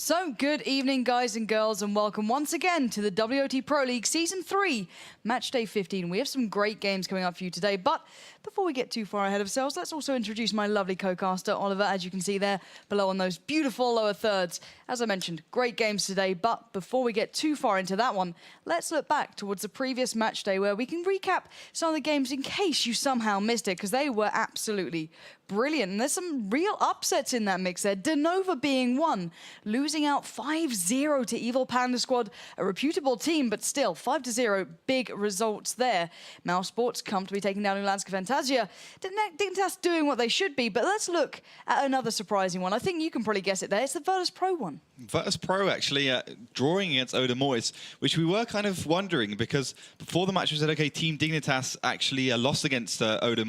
So, good evening, guys and girls, and welcome once again to the WoT Pro League Season 3, Matchday 15. We have some great games coming up for you today, but before we get too far ahead of ourselves, let's also introduce my lovely co-caster, Oliver, as you can see there below on those beautiful lower thirds. As I mentioned, great games today, but before we get too far into that one, let's look back towards the previous Matchday where we can recap some of the games in case you somehow missed it, because they were absolutely brilliant. And there's some real upsets in that mix there. Denova being one, losing out 5-0 to Evil Panda Squad, a reputable team, but still 5-0, big results there. Mouse Sports comfortably taking down Ulanska Fantasia. Dignitas doing what they should be, but let's look at another surprising one. I think you can probably guess it there. It's the WoT Pro one. WoT Pro actually drawing against Oda, which we were kind of wondering because before the match we said, okay, Team Dignitas actually lost against Oda,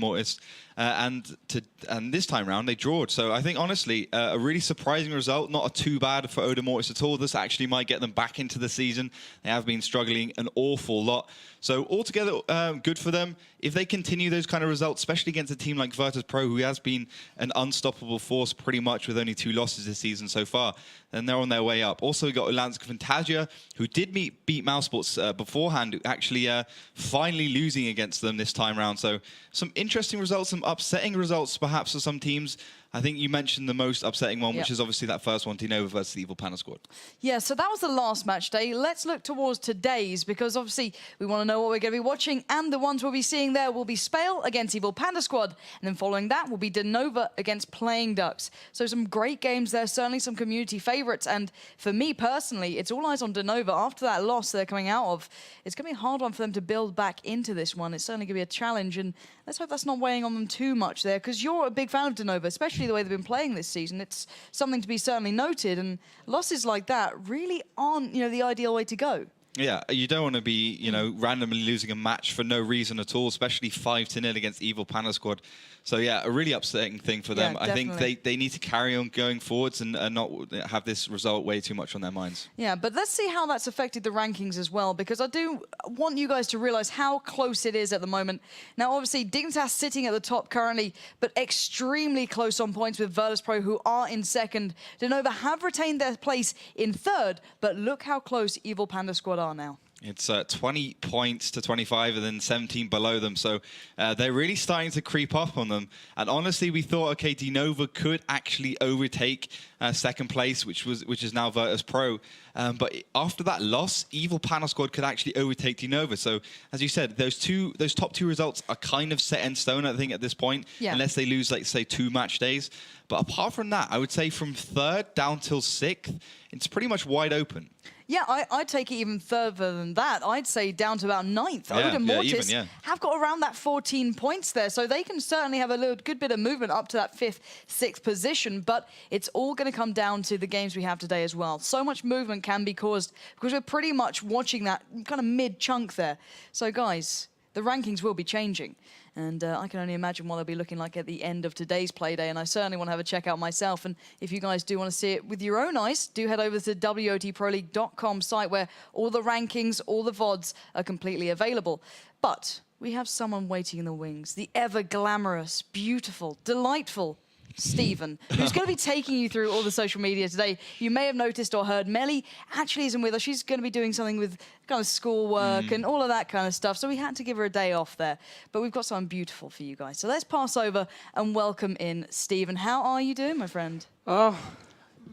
and this time round they drawed. So I think honestly a really surprising result, not too bad for Oda at all. This actually might get them back into the season. They have been struggling an awful lot. So altogether good for them. If they continue those kind of results, especially against a team like WoT Pro, who has been an unstoppable force pretty much with only 2 losses this season so far, then they're on their way up. Also, we got Ulanska Fantasia, who did beat Mouse Sports beforehand, actually finally losing against them this time round. So some interesting results, some upsetting results perhaps for some teams. I think you mentioned the most upsetting one, which is obviously that first one, Denova versus the Evil Panda Squad. Yeah, so that was the last match day. Let's look towards today's, because obviously we want to know what we're going to be watching, and the ones we'll be seeing there will be SPALE against Evil Panda Squad, and then following that will be Denova against Playing Ducks. So some great games there, certainly some community favourites, and for me personally, it's all eyes on Denova. After that loss they're coming out of, it's going to be a hard one for them to build back into this one. It's certainly going to be a challenge, and let's hope that's not weighing on them too much there, because you're a big fan of Denova, especially the way they've been playing this season. It's something to be certainly noted, and losses like that really aren't, the ideal way to go. Yeah, you don't want to be, randomly losing a match for no reason at all, especially 5-0 against Evil Panda Squad. So yeah, a really upsetting thing for them. I think they need to carry on going forwards and not have this result way too much on their minds. Yeah, but let's see how that's affected the rankings as well, because I do want you guys to realize how close it is at the moment. Now, obviously, Dignitas sitting at the top currently, but extremely close on points with WoT Pro, who are in second. Denova have retained their place in third, but look how close Evil Panda Squad are now. It's 20 points to 25 and then 17 below them. So they're really starting to creep up on them. And honestly, we thought, okay, Denova could actually overtake second place, which is now WoT Pro. But after that loss, Evil Panda Squad could actually overtake Denova. So as you said, those top 2 results are kind of set in stone, I think, at this point, unless they lose, like, say, 2 match days. But apart from that, I would say from 3rd down till 6th, it's pretty much wide open. Yeah, I'd take it even further than that. I'd say down to about 9th. Oda Mortis have got around that 14 points there, so they can certainly have a good bit of movement up to that 5th, 6th position, but it's all going to come down to the games we have today as well. So much movement can be caused because we're pretty much watching that kind of mid-chunk there. So guys, the rankings will be changing. And I can only imagine what they'll be looking like at the end of today's playday, and I certainly want to have a check out myself. And if you guys do want to see it with your own eyes, do head over to the WoTProLeague.com site, where all the rankings, all the VODs are completely available. But we have someone waiting in the wings, the ever-glamorous, beautiful, delightful Stephen, who's going to be taking you through all the social media today. You may have noticed or heard Melly actually isn't with us. She's going to be doing something with kind of schoolwork and all of that kind of stuff, so we had to give her a day off there. But we've got something beautiful for you guys. So let's pass over and welcome in Stephen. How are you doing, my friend? Oh,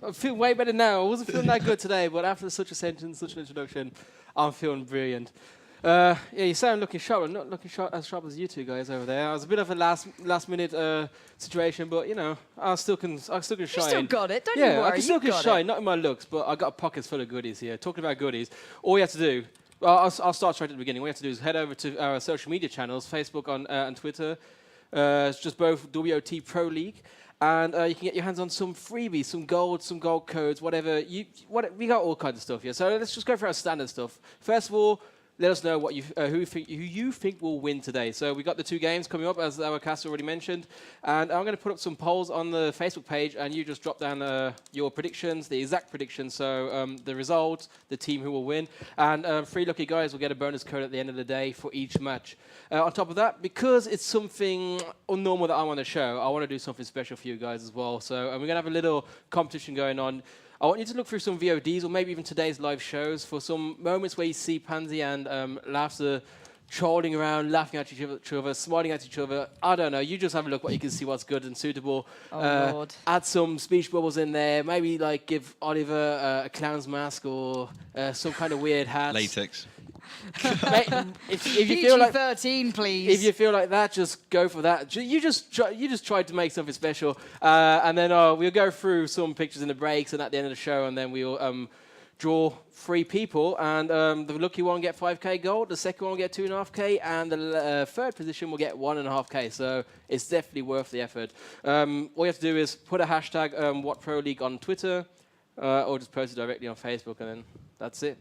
I feel way better now. I wasn't feeling that good today, but after such a sentence, such an introduction, I'm feeling brilliant. Yeah, you sound looking sharp. I'm not looking as sharp as you two guys over there. I was a bit of a last minute situation, but I still can shine. You still got it, don't you worry. Yeah, I can still shine, not in my looks, but I got pockets full of goodies here. Talking about goodies, all you have to do, I'll start straight at the beginning. All you have to do is head over to our social media channels, Facebook and Twitter. It's just both WoT Pro League. And you can get your hands on some freebies, some gold codes, whatever. We got all kinds of stuff here. So let's just go for our standard stuff. First of all, let us know what who you think will win today. So we got the 2 games coming up, as our cast already mentioned, and I'm going to put up some polls on the Facebook page, and you just drop down your predictions, the exact predictions, so the results, the team who will win, and 3 lucky guys will get a bonus code at the end of the day for each match. On top of that, because it's something unnormal that I want to show, I want to do something special for you guys as well. So we're going to have a little competition going on. I want you to look through some VODs or maybe even today's live shows for some moments where you see Pansy and Laughter trolling around, laughing at each other, smiling at each other. I don't know. You just have a look what you can see what's good and suitable. Oh, Lord. Add some speech bubbles in there. Maybe like give Oliver a clown's mask or some kind of weird hat. Latex. if you feel like PG-13, please. if you feel like that, just go for that. You just tried to make something special, and then we'll go through some pictures in the breaks and at the end of the show, and then we'll draw 3 people, and the lucky one will get 5k gold, the second one will get 2.5k, and the third position will get 1.5k. So it's definitely worth the effort. All you have to do is put a hashtag WoT Pro League on Twitter, or just post it directly on Facebook, and then that's it.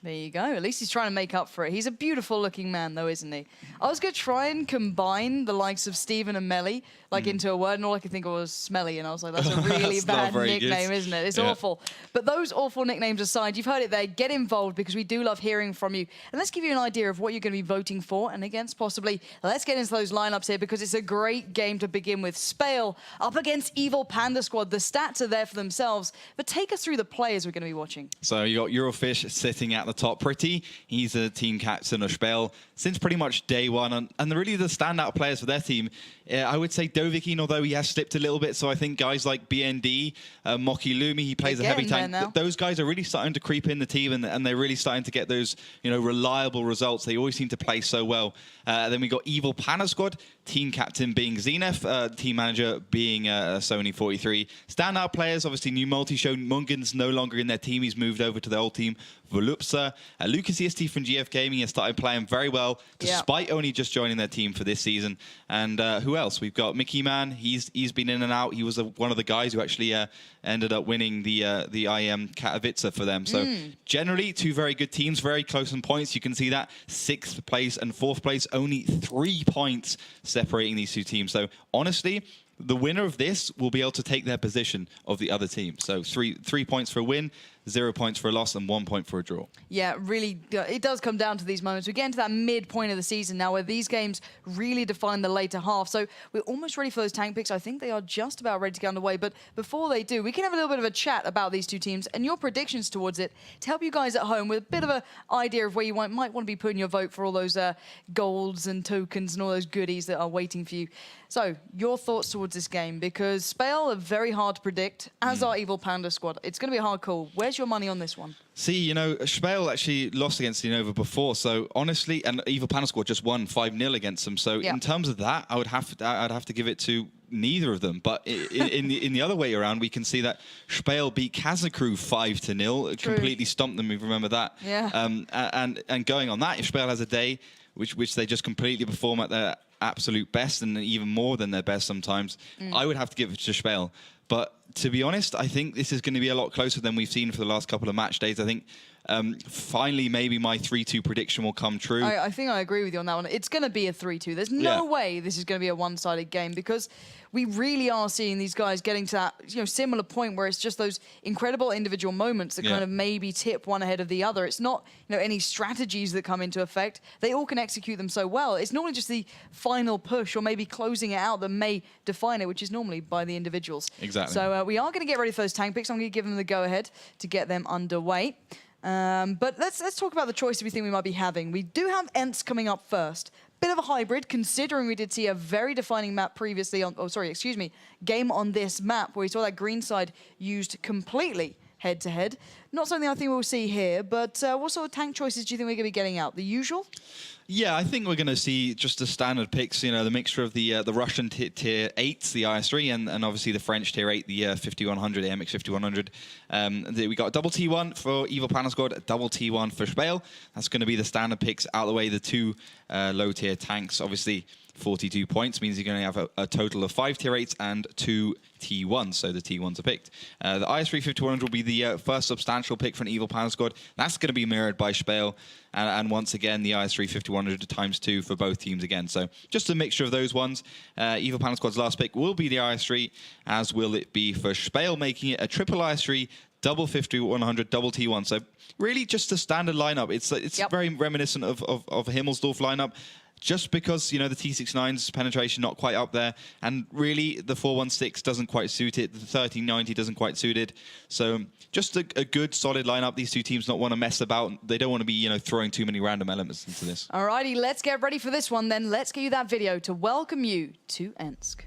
There you go. At least he's trying to make up for it. He's a beautiful-looking man, though, isn't he? I was going to try and combine the likes of Steven and Melly, like, into a word, and all I could think of was Smelly, and I was like, that's a really bad nickname, isn't it? It's awful. But those awful nicknames aside, you've heard it there. Get involved, because we do love hearing from you. And let's give you an idea of what you're going to be voting for and against, possibly. Let's get into those lineups here, because it's a great game to begin with. SPALE up against Evil Panda Squad. The stats are there for themselves, but take us through the players we're going to be watching. So you got Eurofish sitting at the top pretty. He's a team captain of SPALE since pretty much day one. And really the standout players for their team, I would say Dovahkiin, although he has slipped a little bit. So I think guys like BND, Moki Lumi, he plays a heavy tank. Those guys are really starting to creep in the team, and they're really starting to get those, reliable results. They always seem to play so well. Then we got Evil Panda Squad, team captain being Zenef, team manager being Sony 43. Standout players, obviously new multi-show. Mungan's no longer in their team. He's moved over to the old team. Volupsa, Lucas EST from GF Gaming has started playing very well, despite only just joining their team for this season. And who else? We've got Mickey Man. He's been in and out. He was one of the guys who actually ended up winning the IM Katowice for them. So generally, 2 very good teams, very close on points. You can see that 6th place and 4th place, only 3 points separating these 2 teams. So honestly, the winner of this will be able to take their position of the other team. So 3 points for a win, 0 points for a loss, and 1 point for a draw. Yeah, really, it does come down to these moments. We get into that midpoint of the season now where these games really define the later half. So we're almost ready for those tank picks. I think they are just about ready to get underway. But before they do, we can have a little bit of a chat about these 2 teams and your predictions towards it to help you guys at home with a bit of an idea of where you might want to be putting your vote for all those golds and tokens and all those goodies that are waiting for you. So, your thoughts towards this game, because SPALE are very hard to predict, as are Evil Panda Squad. It's going to be a hard call. Where's your money on this one? See, SPALE actually lost against Innova before, so honestly, and Evil Panda Squad just won 5-0 against them. So in terms of that, I'd have to give it to neither of them. But in the other way around, we can see that SPALE beat Kazakru 5-0, completely stomped them. We remember that. Yeah. And going on that, if SPALE has a day which they just completely perform at their absolute best and even more than their best sometimes, I would have to give it to SPALE. But to be honest, I think this is going to be a lot closer than we've seen for the last couple of match days. I think finally maybe my 3-2 prediction will come true. I think I agree with you on that one. It's going to be a 3-2. There's no way this is going to be a one-sided game, because we really are seeing these guys getting to that similar point where it's just those incredible individual moments that kind of maybe tip one ahead of the other. It's not any strategies that come into effect. They all can execute them so well. It's normally just the final push or maybe closing it out that may define it, which is normally by the individuals. Exactly. So we are going to get ready for those tank picks. I'm going to give them the go-ahead to get them underway. But let's talk about the choices we think we might be having. We do have Ents coming up first. Bit of a hybrid, considering we did see a very defining map previously on, game on this map where we saw that green side used completely head-to-head. Not something I think we'll see here, but what sort of tank choices do you think we're going to be getting out? The usual? Yeah, I think we're going to see just the standard picks, the mixture of the Russian tier 8s, the IS3, and obviously the French tier 8, the 5100, the MX 5100. We got a double T1 for Evil Panda Squad, a double T1 for SPALE. That's going to be the standard picks out of the way. The 2 low tier tanks, obviously 42 points, means you're going to have a total of 5 tier 8s and 2 T1s, so the T1s are picked. The IS3 5100 will be the first substantial pick for an Evil Panda Squad. That's going to be mirrored by SPALE, and once again, the IS3 5100 ×2 for both teams again. So just a mixture of those ones. Evil Panda Squad's last pick will be the IS3, as will it be for SPALE, making it a triple IS3, double 5100, double T1. So really just a standard lineup. It's very reminiscent of a Himmelsdorf lineup. just because, you know, the T69's penetration not quite up there, and really the 416 doesn't quite suit it, the 1390 doesn't quite suit it. So just a good solid lineup. These two teams not want to mess about. They don't want to be, you know, throwing too many random elements into this. Alrighty, let's get ready for this one then. Let's get you that video to welcome you to Ensk.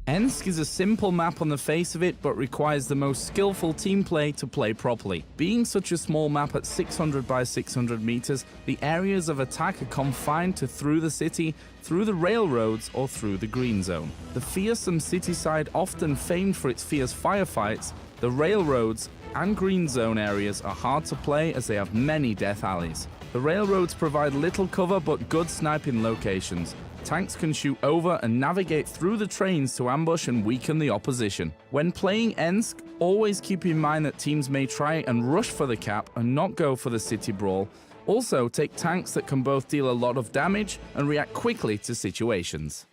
Ensk is a simple map on the face of it, but requires the most skillful team play to play properly. Being such a small map at 600 by 600 meters, the areas of attack are confined to through the city, through the railroads, or through the green zone. The fearsome city side, often famed for its fierce firefights, the railroads and green zone areas are hard to play as they have many death alleys. The railroads provide little cover but good sniping locations. Tanks can shoot over and navigate through the trains to ambush and weaken the opposition. When playing Ensk, always keep in mind that teams may try and rush for the cap and not go for the city brawl. Also, take tanks that can both deal a lot of damage and react quickly to situations.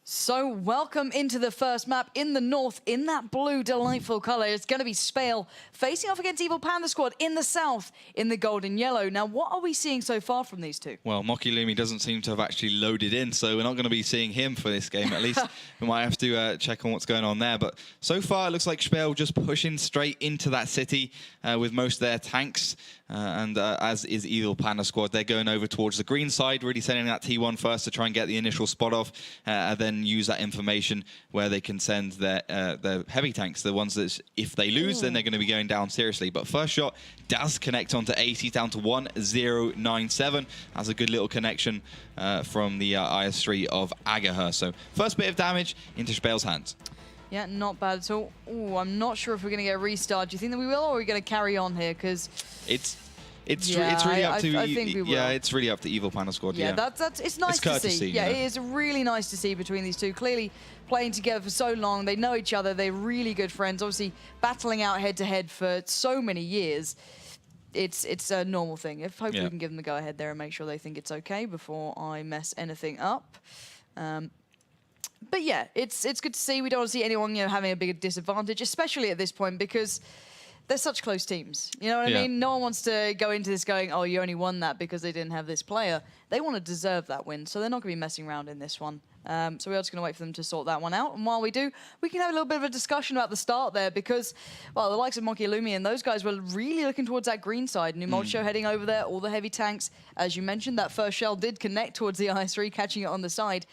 So welcome into the first map in the north in that blue delightful color. It's going to be SPALE facing off against Evil Panda Squad in the south in the gold and yellow. Now, what are we seeing so far from these two? Well, Mokilumi doesn't seem to have actually loaded in, so we're not going to be seeing him for this game. At least we might have to check on what's going on there. But so far, it looks like SPALE just pushing straight into that city with most of their tanks. And as is Evil Panda Squad, they're going over towards the green side, really sending that T1 first to try and get the initial spot off, and then use that information where they can send their heavy tanks, the ones that if they lose, then they're going to be going down seriously. But first shot does connect onto Ace. He's down to 1097. That's a good little connection from the IS-3 of Agaher. So first bit of damage into SPALE's hands. Yeah, not bad at all. Ooh, I'm not sure if we're going to get a restart. Do you think that we will, or are we going to carry on here? Because it's really up to I think we will. Yeah, it's really up to Evil Panda Squad. Yeah, it's nice to see. Yeah, you know? It is really nice to see between these two. Clearly playing together for so long, they know each other. They're really good friends. Obviously, battling out head to head for so many years. It's a normal thing. Hopefully we can give them the go ahead there and make sure they think it's okay before I mess anything up. But yeah, it's good to see. We don't want to see anyone, you know, having a bigger disadvantage, especially at this point, because they're such close teams. You know what I mean? No one wants to go into this going, oh, you only won that because they didn't have this player. They want to deserve that win, so they're not going to be messing around in this one. So we're just going to wait for them to sort that one out. And while we do, we can have a little bit of a discussion about the start there because, well, the likes of Mokilumi and those guys were really looking towards that green side. Numolcho heading over there, all the heavy tanks. As you mentioned, that first shell did connect towards the IS-3, catching it on the side.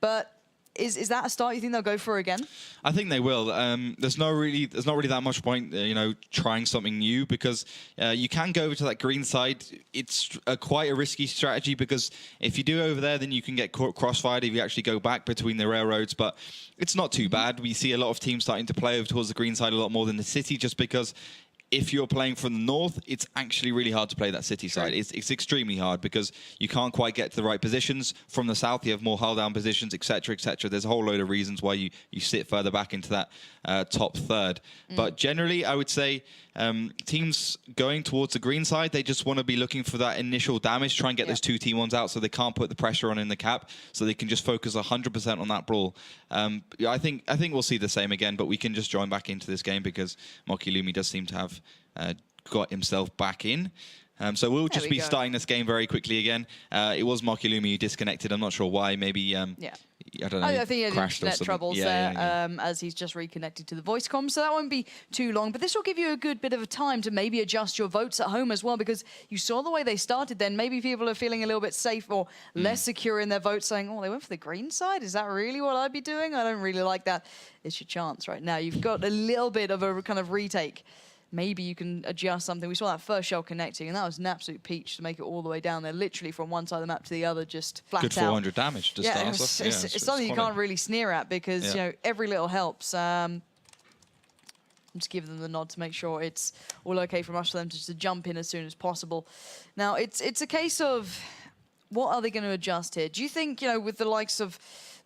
But is that a start you think they'll go for again? I think they will. There's not really that much point, you know, trying something new because you can go over to that green side. It's quite a risky strategy because if you do over there, then you can get crossfired if you actually go back between the railroads. But it's not too bad. We see a lot of teams starting to play over towards the green side a lot more than the city, just because if you're playing from the north, it's actually really hard to play that city side. It's extremely hard because you can't quite get to the right positions. From the south, you have more hull down positions, etc., etc. There's a whole load of reasons why you sit further back into that top third. But generally, I would say teams going towards the green side, they just want to be looking for that initial damage, try and get those two T1s out so they can't put the pressure on in the cap, so they can just focus 100% on that brawl. I think we'll see the same again, but we can just join back into this game because Mokilumi does seem to have got himself back in. So we'll just be starting this game very quickly again. It was Mokilumi who disconnected. I'm not sure why. Maybe I don't know. I think he had crashed internet troubles there as he's just reconnected to the voice comm, so that won't be too long. But this will give you a good bit of a time to maybe adjust your votes at home as well, because you saw the way they started then. Maybe people are feeling a little bit safe or less secure in their votes, saying, oh, they went for the green side? Is that really what I'd be doing? I don't really like that. It's your chance right now. You've got a little bit of a kind of retake. Maybe you can adjust something. We saw that first shell connecting, and that was an absolute peach to make it all the way down there, literally from one side of the map to the other, just flat out. Good 400 damage to start off. It's something you can't really sneer at because you know every little helps. I'm just giving them the nod to make sure it's all okay from us for them to jump in as soon as possible. Now it's a case of what are they going to adjust here? Do you think, you know, with the likes of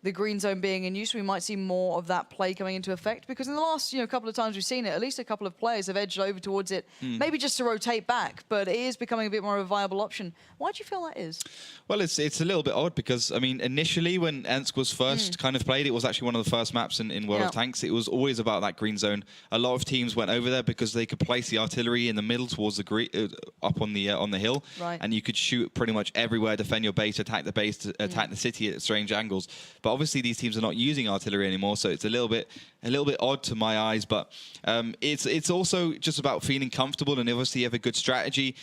the green zone being in use, we might see more of that play coming into effect. Because in the last couple of times we've seen it, at least a couple of players have edged over towards it, maybe just to rotate back, but it is becoming a bit more of a viable option. Why do you feel that is? Well, it's a little bit odd because, I mean, initially when Ensk was first kind of played, it was actually one of the first maps in World of Tanks. It was always about that green zone. A lot of teams went over there because they could place the artillery in the middle towards the up on the hill, and you could shoot pretty much everywhere, defend your base, attack the city at strange angles. But obviously these teams are not using artillery anymore, so it's a little bit odd to my eyes. But it's also just about feeling comfortable, and obviously you have a good strategy.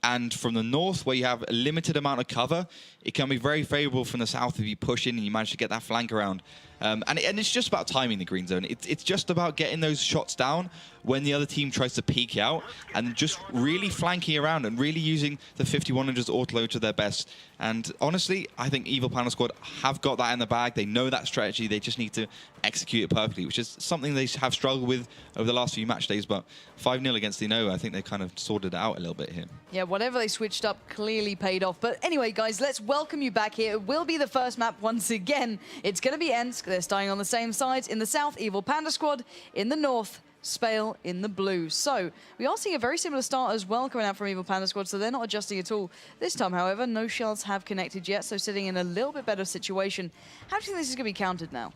And from the north, where you have a limited amount of cover, it can be very favorable from the south if you push in and you manage to get that flank around. And it's just about timing the green zone. It's just about getting those shots down when the other team tries to peek out and just really flanking around and really using the 5100's autoload to their best. And honestly, I think Evil Panda Squad have got that in the bag. They know that strategy. They just need to execute it perfectly, which is something they have struggled with over the last few match days. But 5-0 against Innova, I think they kind of sorted it out a little bit here. Yeah, whatever they switched up clearly paid off. But anyway, guys, let's welcome you back here. It will be the first map once again. It's going to be Ensk. They're starting on the same sides. In the south, Evil Panda Squad. In the north, SPALE in the blue. So we are seeing a very similar start as well coming out from Evil Panda Squad, so they're not adjusting at all. This time, however, no shells have connected yet, so sitting in a little bit better situation. How do you think this is going to be countered now?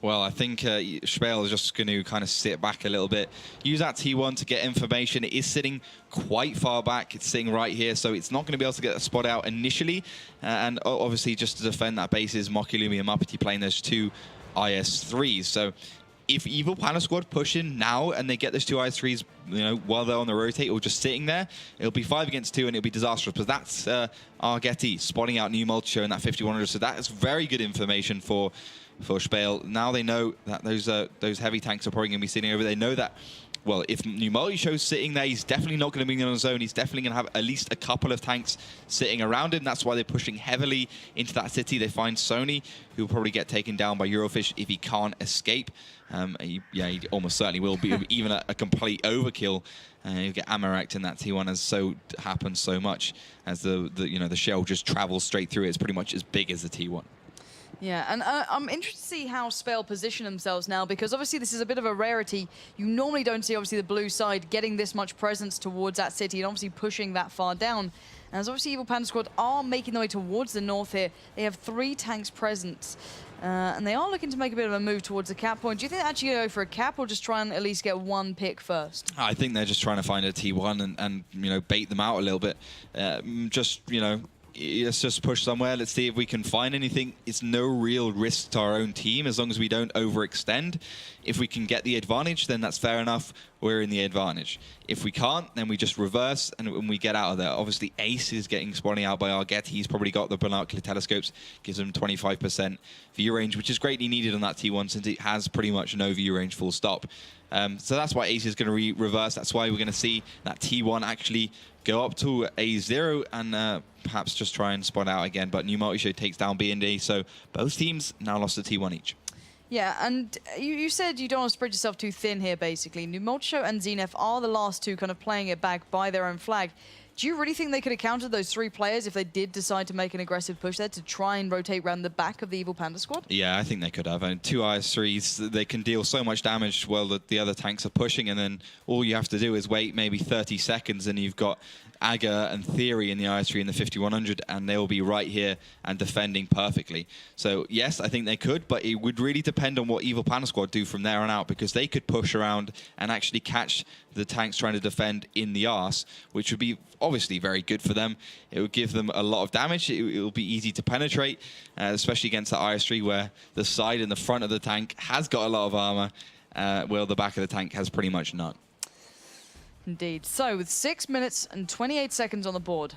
Well, I think SPALE is just going to kind of sit back a little bit, use that T1 to get information. It is sitting quite far back. It's sitting right here, so it's not going to be able to get a spot out initially. And obviously, just to defend that base is Mokilumi and Muppety playing those two IS-3s. So if Evil Panda Squad push in now and they get those two IS-3s, while they're on the rotate or just sitting there, it'll be 5 against 2 and it'll be disastrous. But that's Argeti spotting out new multi-show in that 5100. So that is very good information for SPALE. Now they know that those heavy tanks are probably going to be sitting over. They know that, well, if new multi-show's sitting there, he's definitely not going to be on his own. He's definitely going to have at least a couple of tanks sitting around him. That's why they're pushing heavily into that city. They find Sony, who will probably get taken down by Eurofish if he can't escape. He almost certainly will be. Even a complete overkill. You'll get Amarect in that T1, as so happens so much, as the shell just travels straight through it. It's pretty much as big as the T1. Yeah, and I'm interested to see how SPALE position themselves now, because obviously this is a bit of a rarity. You normally don't see, obviously, the blue side getting this much presence towards that city and obviously pushing that far down. And as obviously Evil Panda Squad are making their way towards the north here, they have 3 tanks present. And they are looking to make a bit of a move towards the cap point. Do you think they're actually going to go for a cap or just try and at least get 1 pick first? I think they're just trying to find a T1 and bait them out a little bit. Let's just push somewhere. Let's see if we can find anything. It's no real risk to our own team as long as we don't overextend. If we can get the advantage, then that's fair enough. We're in the advantage. If we can't, then we just reverse and we get out of there. Obviously, Ace is getting spawning out by Argeti. He's probably got the binocular telescopes, gives him 25% view range, which is greatly needed on that T1 since it has pretty much no view range full stop. So that's why Ace is going to reverse. That's why we're going to see that T1 actually go up to A0 and perhaps just try and spawn out again. But New Multi-Show takes down B&D, so both teams now lost a T1 each. Yeah, and you said you don't want to spread yourself too thin here, basically. New Multi-Show and Zenith are the last two kind of playing it back by their own flag. Do you really think they could have countered those 3 players if they did decide to make an aggressive push there to try and rotate around the back of the Evil Panda Squad? Yeah, I think they could have. And 2 IS-3s, they can deal so much damage while the other tanks are pushing, and then all you have to do is wait maybe 30 seconds and you've got Aga and Theory in the IS-3 in the 5100, and they will be right here and defending perfectly. So yes, I think they could, but it would really depend on what Evil Panda Squad do from there on out, because they could push around and actually catch the tanks trying to defend in the arse, which would be obviously very good for them. It would give them a lot of damage. It will be easy to penetrate, especially against the IS-3 where the side and the front of the tank has got a lot of armor, while the back of the tank has pretty much none. Indeed. So with 6 minutes and 28 seconds on the board,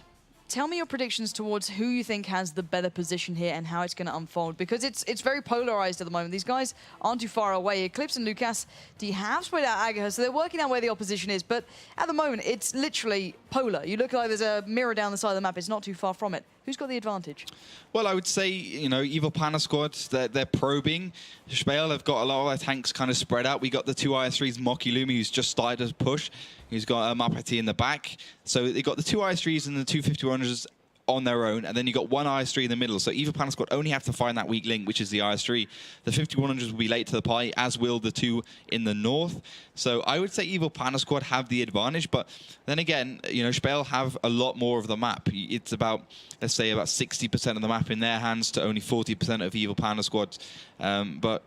tell me your predictions towards who you think has the better position here and how it's going to unfold, because it's very polarized at the moment. These guys aren't too far away. Eclipse and Lucas, do have spread out Aga, so they're working out where the opposition is, but at the moment it's literally polar. You look like there's a mirror down the side of the map. It's not too far from it. Who's got the advantage? Well, I would say, Evil Panda Squad, they're probing. SPALE have got a lot of their tanks kind of spread out. We got the 2 IS-3s, Mokilumi, who's just started to push. He's got Muppety in the back. So they got the 2 IS-3s and the 2 5100s on their own, and then you got one IS-3 in the middle. So Evil Panda Squad only have to find that weak link, which is the IS-3. The 5100s will be late to the party, as will the 2 in the north. So I would say Evil Panda Squad have the advantage, but then again, you know, SPALE have a lot more of the map. It's about, let's say, about 60% of the map in their hands to only 40% of Evil Panda Squad. But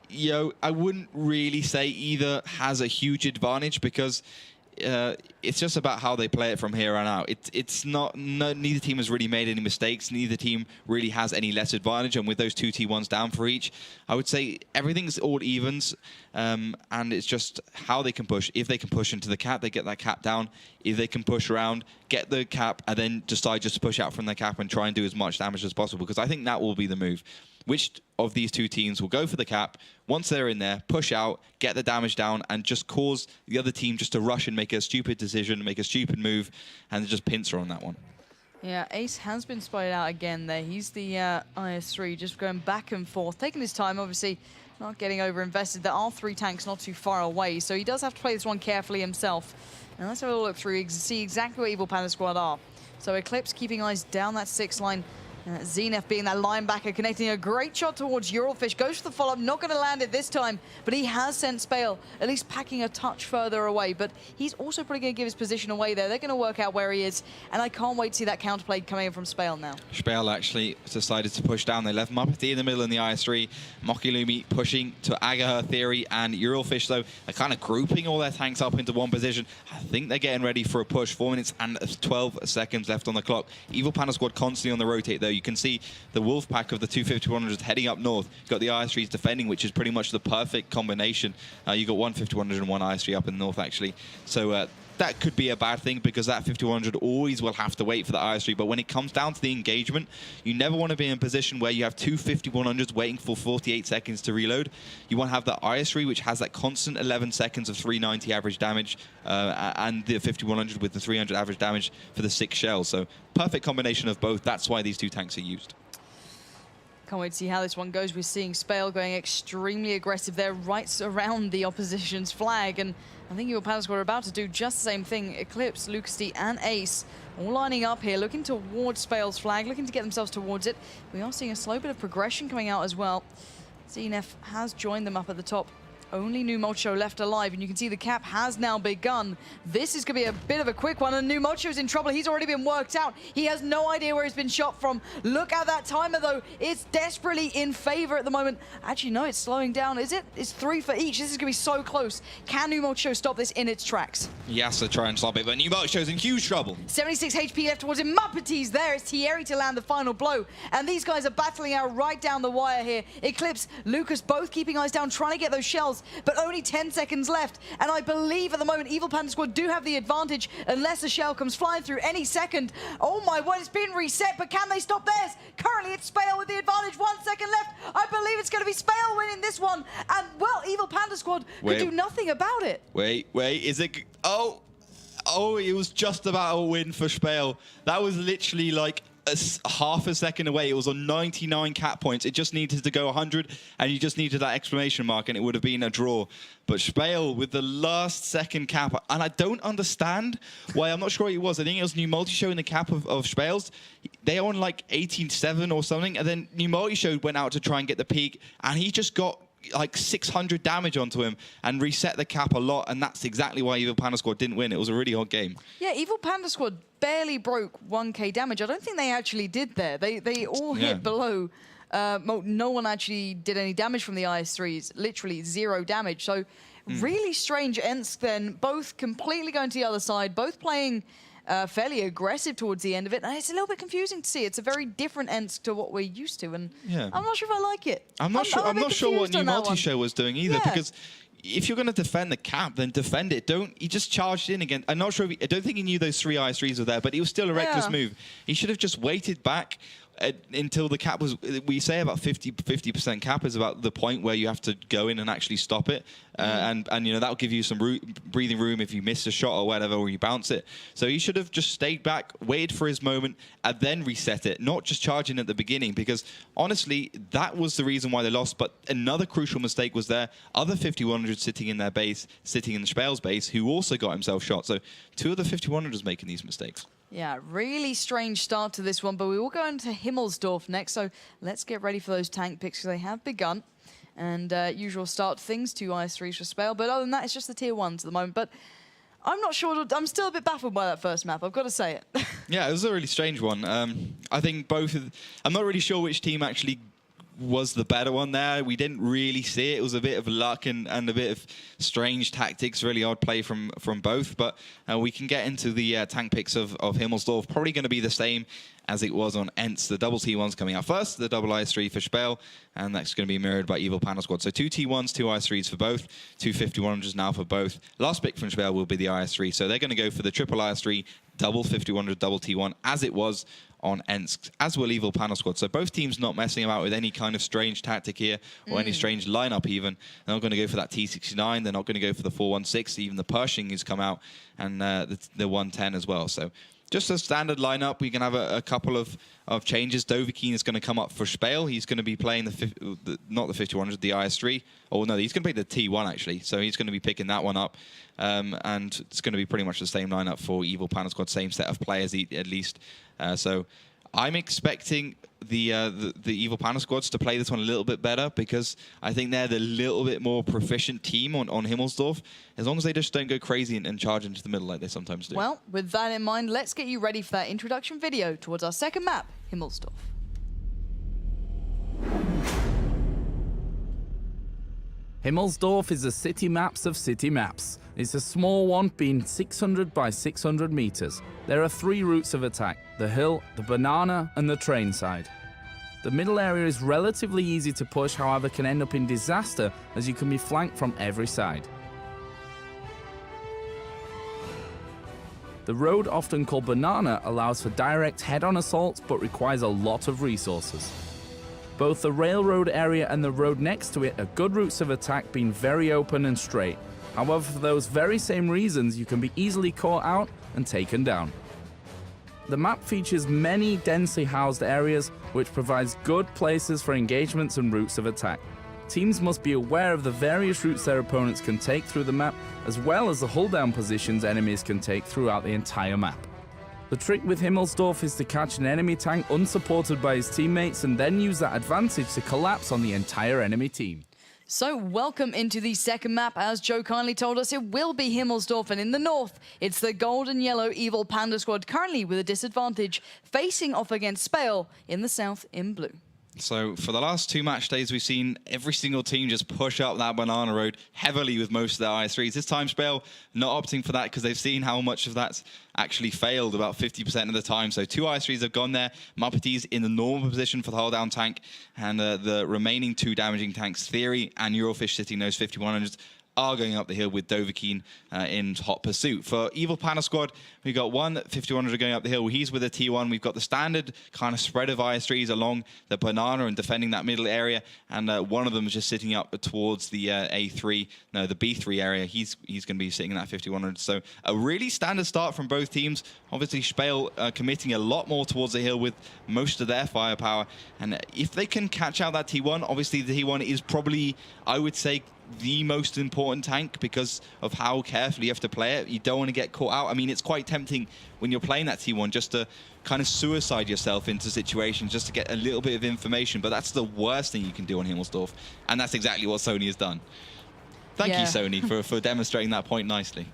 you know, I wouldn't really say either has a huge advantage, because it's just about how they play it from here on out. It's not, neither team has really made any mistakes. Neither team really has any less advantage. And with those 2 T1s down for each, I would say everything's all evens. And it's just how they can push. If they can push into the cap, they get that cap down. If they can push around, get the cap, and then decide just to push out from the cap and try and do as much damage as possible. Because I think that will be the move. Which of these 2 teams will go for the cap? Once they're in there, push out, get the damage down, and just cause the other team just to rush and make a stupid decision, make a stupid move, and just pincer on that one. Yeah, Ace has been spotted out again there. He's the IS-3, just going back and forth, taking his time, obviously not getting over-invested. There are 3 tanks not too far away, so he does have to play this one carefully himself. And let's have a look through, see exactly what Evil Panda Squad are. So Eclipse keeping eyes down that 6 line. Zenith being that linebacker, connecting a great shot towards Euralfish. Goes for the follow-up, not going to land it this time, but he has sent SPALE, at least packing a touch further away. But he's also probably going to give his position away there. They're going to work out where he is, and I can't wait to see that counterplay coming in from SPALE now. SPALE actually decided to push down. They left Muppety in the middle in the IS-3. Mokilumi pushing to Agaher Theory and Euralfish, though, are kind of grouping all their tanks up into one position. I think they're getting ready for a push. 4 minutes and 12 seconds left on the clock. Evil Panda Squad constantly on the rotate, though. You can see the wolf pack of the 25100s heading up north. You've got the IS-3s defending, which is pretty much the perfect combination. You got one 5100 and one IS-3 up in the north, actually. So that could be a bad thing, because that 5100 always will have to wait for the IS-3. But when it comes down to the engagement, you never want to be in a position where you have 2 5100s waiting for 48 seconds to reload. You want to have the IS-3, which has that constant 11 seconds of 390 average damage, and the 5100 with the 300 average damage for the 6 shells. So perfect combination of both. That's why these 2 tanks are used. Can't wait to see how this one goes. We're seeing SPALE going extremely aggressive there, right around the opposition's flag. And I think Evil Panda Squad are about to do just the same thing. Eclipse, Lucas D, and Ace all lining up here, looking towards SPALE's flag, looking to get themselves towards it. We are seeing a slow bit of progression coming out as well. Zenith has joined them up at the top. Only New Mocho left alive, and you can see the cap has now begun. This is going to be a bit of a quick one, and New Mocho's in trouble. He's already been worked out. He has no idea where he's been shot from. Look at that timer, though. It's desperately in favor at the moment. Actually, no, it's slowing down, is it? It's 3 for each. This is going to be so close. Can New Mocho stop this in its tracks? He has to try and stop it, but New Mocho's in huge trouble. 76 HP left towards him. Muppety's there. It's Thierry to land the final blow. And these guys are battling out right down the wire here. Eclipse, Lucas, both keeping eyes down, trying to get those shells, but only 10 seconds left. And I believe at the moment, Evil Panda Squad do have the advantage, unless a shell comes flying through any second. Oh my word, it's been reset, but can they stop theirs? Currently, it's SPALE with the advantage. 1 second left. I believe it's going to be SPALE winning this one. And, well, Evil Panda Squad could do nothing about it. Wait, is it... Oh, it was just about a win for SPALE. That was literally like half a second away. It was on 99 cap points. It just needed to go 100, and you just needed that exclamation mark, and it would have been a draw. But SPALE with the last second cap, and I don't understand why. I'm not sure what it was. I think it was New Multi showing the cap of SPALE's. They on like 18-7 or something, and then New Multi Show went out to try and get the peak, and he just got like 600 damage onto him and reset the cap a lot, and that's exactly why Evil Panda Squad didn't win. It was a really hard game. Yeah, Evil Panda Squad barely broke 1k damage. I don't think they actually did there. They all hit below. No one actually did any damage from the IS-3s, literally 0 damage. So really strange Ensk then, both completely going to the other side, both playing fairly aggressive towards the end of it, and it's a little bit confusing to see. It's a very different Ensk to what we're used to, and I'm not sure if I like it. I'm not sure what New Multi-Show was doing either, because if you're going to defend the cap, then defend it. He just charged in again. I'm not sure. I don't think he knew those 3 IS-3s were there, but it was still a reckless move. He should have just waited back until the cap was, we say about 50% cap is about the point where you have to go in and actually stop it. And you know, that'll give you some breathing room if you miss a shot or whatever, or you bounce it. So he should have just stayed back, waited for his moment, and then reset it, not just charging at the beginning, because honestly, that was the reason why they lost. But another crucial mistake was there. Other 5100s sitting in their base, sitting in the SPALE's base, who also got himself shot. So 2 of the 5100s making these mistakes. Yeah, really strange start to this one, but we will go into Himmelsdorf next, so let's get ready for those tank picks because they have begun. And usual start things, 2 IS3s for SPALE, but other than that, it's just the tier 1s at the moment. But I'm not sure, I'm still a bit baffled by that first map, I've got to say it. Yeah, it was a really strange one. I think I'm not really sure which team actually was the better one there. We didn't really see it. It was a bit of luck and a bit of strange tactics, really odd play from both. But we can get into the tank picks of Himmelsdorf. Probably going to be the same as it was on ENTS. The double T1s coming out first, the double IS3 for SPALE, and that's going to be mirrored by Evil Panda Squad. So 2 T1s, 2 IS3s for both, 2 5100s now for both. Last pick from SPALE will be the IS3. So they're going to go for the triple IS3, double 5100, double T1, as it was on ENTS, as will Evil Panda Squad. So both teams not messing about with any kind of strange tactic here, or any strange lineup even. They're not going to go for that T69, they're not going to go for the 416, even the Pershing has come out, and the 110 as well. So just a standard lineup. We can have a couple of changes. Dovahkiin is going to come up for SPALE. He's going to be playing not the 5100, the IS3. Oh no, he's going to play the T1 actually. So he's going to be picking that one up. And it's going to be pretty much the same lineup for Evil Panda Squad, same set of players at least. So I'm expecting the Evil Panda Squads to play this one a little bit better because I think they're the little bit more proficient team on Himmelsdorf, as long as they just don't go crazy and charge into the middle like they sometimes do. Well, with that in mind, let's get you ready for that introduction video towards our second map, Himmelsdorf. Himmelsdorf is a city maps of city maps. It's a small one, being 600 by 600 meters. There are 3 routes of attack: the hill, the banana, and the train side. The middle area is relatively easy to push, however can end up in disaster as you can be flanked from every side. The road, often called banana, allows for direct head-on assaults but requires a lot of resources. Both the railroad area and the road next to it are good routes of attack, being very open and straight. However, for those very same reasons, you can be easily caught out and taken down. The map features many densely housed areas, which provides good places for engagements and routes of attack. Teams must be aware of the various routes their opponents can take through the map, as well as the hull-down positions enemies can take throughout the entire map. The trick with Himmelsdorf is to catch an enemy tank unsupported by his teammates and then use that advantage to collapse on the entire enemy team. So welcome into the second map. As Joe kindly told us, it will be Himmelsdorf, and in the north, it's the gold and yellow Evil Panda Squad, currently with a disadvantage, facing off against SPALE in the south in blue. So for the last 2 match days, we've seen every single team just push up that banana road heavily with most of their IS3s. This time, SPALE not opting for that because they've seen how much of that's actually failed about 50% of the time. So 2 IS3s have gone there. Muppety's in the normal position for the hull down tank, and the remaining 2 damaging tanks, Theory and Eurofish, sitting those 5100s, are going up the hill with Dovahkiin in hot pursuit. For Evil Panda Squad, we've got 1 5100 going up the hill. He's with a T1. We've got the standard kind of spread of IS3s along the banana and defending that middle area, and one of them is just sitting up towards the A3, no, the B3 area. He's going to be sitting in that 5100. So a really standard start from both teams. Obviously, SPALE committing a lot more towards the hill with most of their firepower, and if they can catch out that T1, obviously the T1 is probably, I would say, the most important tank because of how carefully you have to play it. You don't want to get caught out. I mean, it's quite tempting when you're playing that T1 just to kind of suicide yourself into situations just to get a little bit of information, but that's the worst thing you can do on Himmelsdorf, and that's exactly what Sony has done. Thank you, Sony, for demonstrating that point nicely.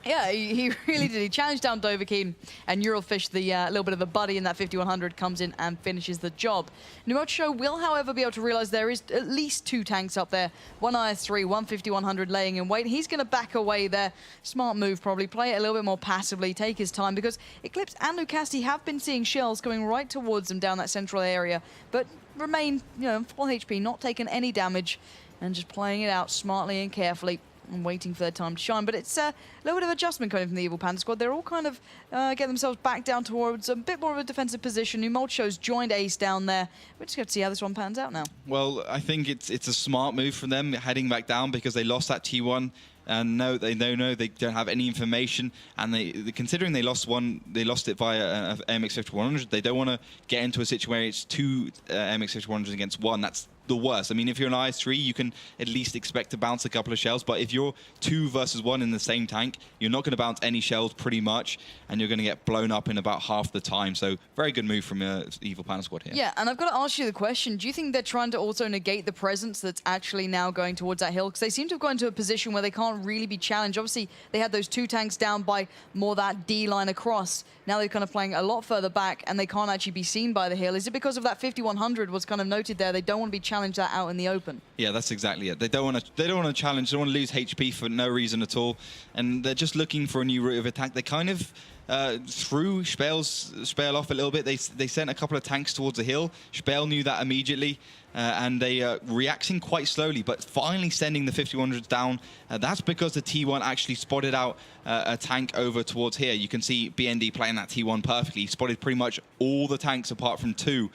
Yeah, he really did. He challenged down Dovahkiin, and Eurofish, the little bit of a buddy in that 5100, comes in and finishes the job. Numocho will, however, be able to realize there is at least 2 tanks up there. 1 IS3, 1 5100 laying in wait. He's going to back away there. Smart move, probably. Play it a little bit more passively, take his time, because Eclipse and Lucasti have been seeing shells going right towards them down that central area, but remain, full HP, not taking any damage, and just playing it out smartly and carefully and waiting for their time to shine. But it's a little bit of adjustment coming from the Evil Panda Squad. They're all kind of get themselves back down towards a bit more of a defensive position. Numocho's joined Ace down there. We're just going to see how this one pans out now. Well, I think it's a smart move from them heading back down because they lost that T1. And no, they don't have any information, and considering they lost it via MX-5100. They don't want to get into a situation where it's 2 MX-5100s against 1. That's the worst. I mean, if you're an IS-3, you can at least expect to bounce a couple of shells, but if you're 2 versus 1 in the same tank, you're not going to bounce any shells pretty much, and you're going to get blown up in about half the time. So very good move from Evil Panda Squad here. Yeah, and I've got to ask you the question, do you think they're trying to also negate the presence that's actually now going towards that hill? Because they seem to have gone into a position where they can't really be challenged. Obviously, they had those 2 tanks down by more that D-line across. Now they're kind of playing a lot further back, and they can't actually be seen by the hill. Is it because of that 5100 was kind of noted there? They don't want to be challenged that out in the open. Yeah, that's exactly it. They don't want to challenge. They don't want to lose HP for no reason at all, and they're just looking for a new route of attack. They kind of threw SPALE off a little bit. They sent a couple of tanks towards the hill. SPALE knew that immediately, and they reacting quite slowly, but finally sending the 5100s down. That's because the T1 actually spotted out a tank over towards here. You can see BND playing that T1 perfectly. He spotted pretty much all the tanks apart from 2.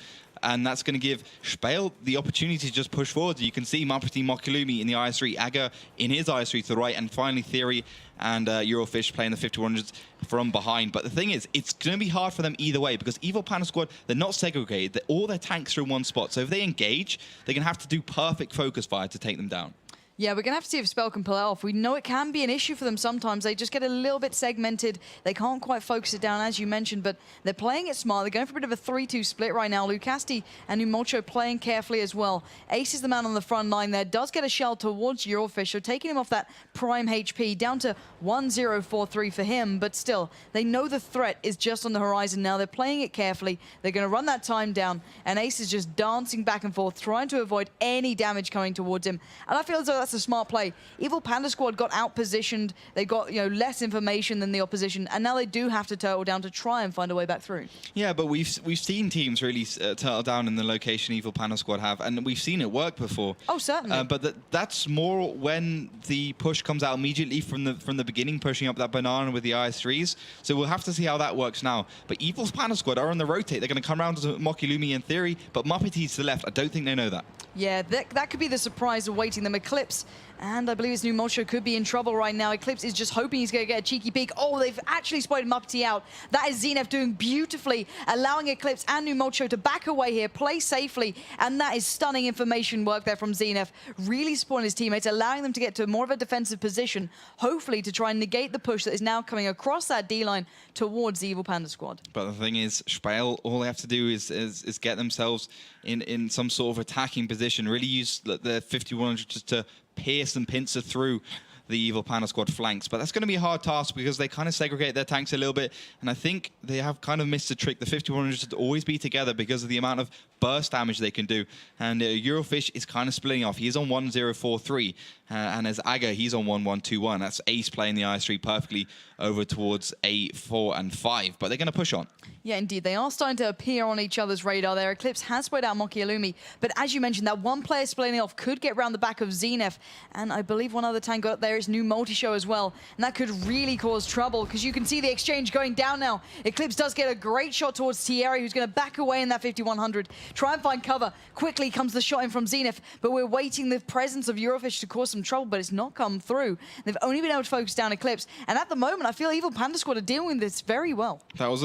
And that's going to give SPALE the opportunity to just push forward. You can see Muppety Mokulumi in the IS-3, Aga in his IS-3 to the right, and finally Theory and Eurofish playing the 5100s from behind. But the thing is, it's going to be hard for them either way, because Evil Panda Squad, they're not segregated. All their tanks are in one spot. So if they engage, they're going to have to do perfect focus fire to take them down. Yeah, we're going to have to see if SPALE can pull it off. We know it can be an issue for them sometimes. They just get a little bit segmented. They can't quite focus it down, as you mentioned, but they're playing it smart. They're going for a bit of a 3-2 split right now. Lucasti and Numolcho playing carefully as well. Ace is the man on the front line there. Does get a shell towards Eurofish, so taking him off that prime HP, down to 1043 for him, but still, they know the threat is just on the horizon now. They're playing it carefully. They're going to run that time down, and Ace is just dancing back and forth, trying to avoid any damage coming towards him. And I feel as though that's a smart play. Evil Panda Squad got out-positioned. They got, less information than the opposition, and now they do have to turtle down to try and find a way back through. Yeah, but we've seen teams really turtle down in the location Evil Panda Squad have, and we've seen it work before. Oh, certainly. But that's more when the push comes out immediately from the beginning, pushing up that banana with the IS-3s. So we'll have to see how that works now. But Evil Panda Squad are on the rotate. They're going to come around to Mokulumi in theory, but Muppety's to the left. I don't think they know that. Yeah, that could be the surprise awaiting them. Eclipse, and I believe his Numolcho could be in trouble right now. Eclipse is just hoping he's going to get a cheeky peek. Oh, they've actually spotted Muppety out. That is Zenef doing beautifully, allowing Eclipse and Numolcho to back away here, play safely, and that is stunning information work there from Zenef. Really supporting his teammates, allowing them to get to more of a defensive position, hopefully to try and negate the push that is now coming across that D-line towards the Evil Panda Squad. But the thing is, SPALE, all they have to do is get themselves in some sort of attacking position, really use the 5100 just to pierce and pincer through the Evil Panda Squad flanks. But that's going to be a hard task because they kind of segregate their tanks a little bit, and I think they have kind of missed a trick. The 5100 should always be together because of the amount of burst damage they can do, and Eurofish is kind of splitting off. He's on 1043, and as Aga, he's on 1121. That's Ace playing the IS-3 perfectly over towards A4 and 5, but they're going to push on. Yeah, indeed. They are starting to appear on each other's radar there. Eclipse has spread out Mokulumi, but as you mentioned, that one player splitting off could get around the back of Zenef, and I believe one other tank got up there is New Multi-Show as well, and that could really cause trouble because you can see the exchange going down now. Eclipse does get a great shot towards Thierry, who's going to back away in that 5100, try and find cover. Quickly comes the shot in from Zenef, but we're waiting the presence of Eurofish to cause some trouble, but it's not come through. They've only been able to focus down Eclipse, and at the moment, I feel Evil Panda Squad are dealing with this very well. That was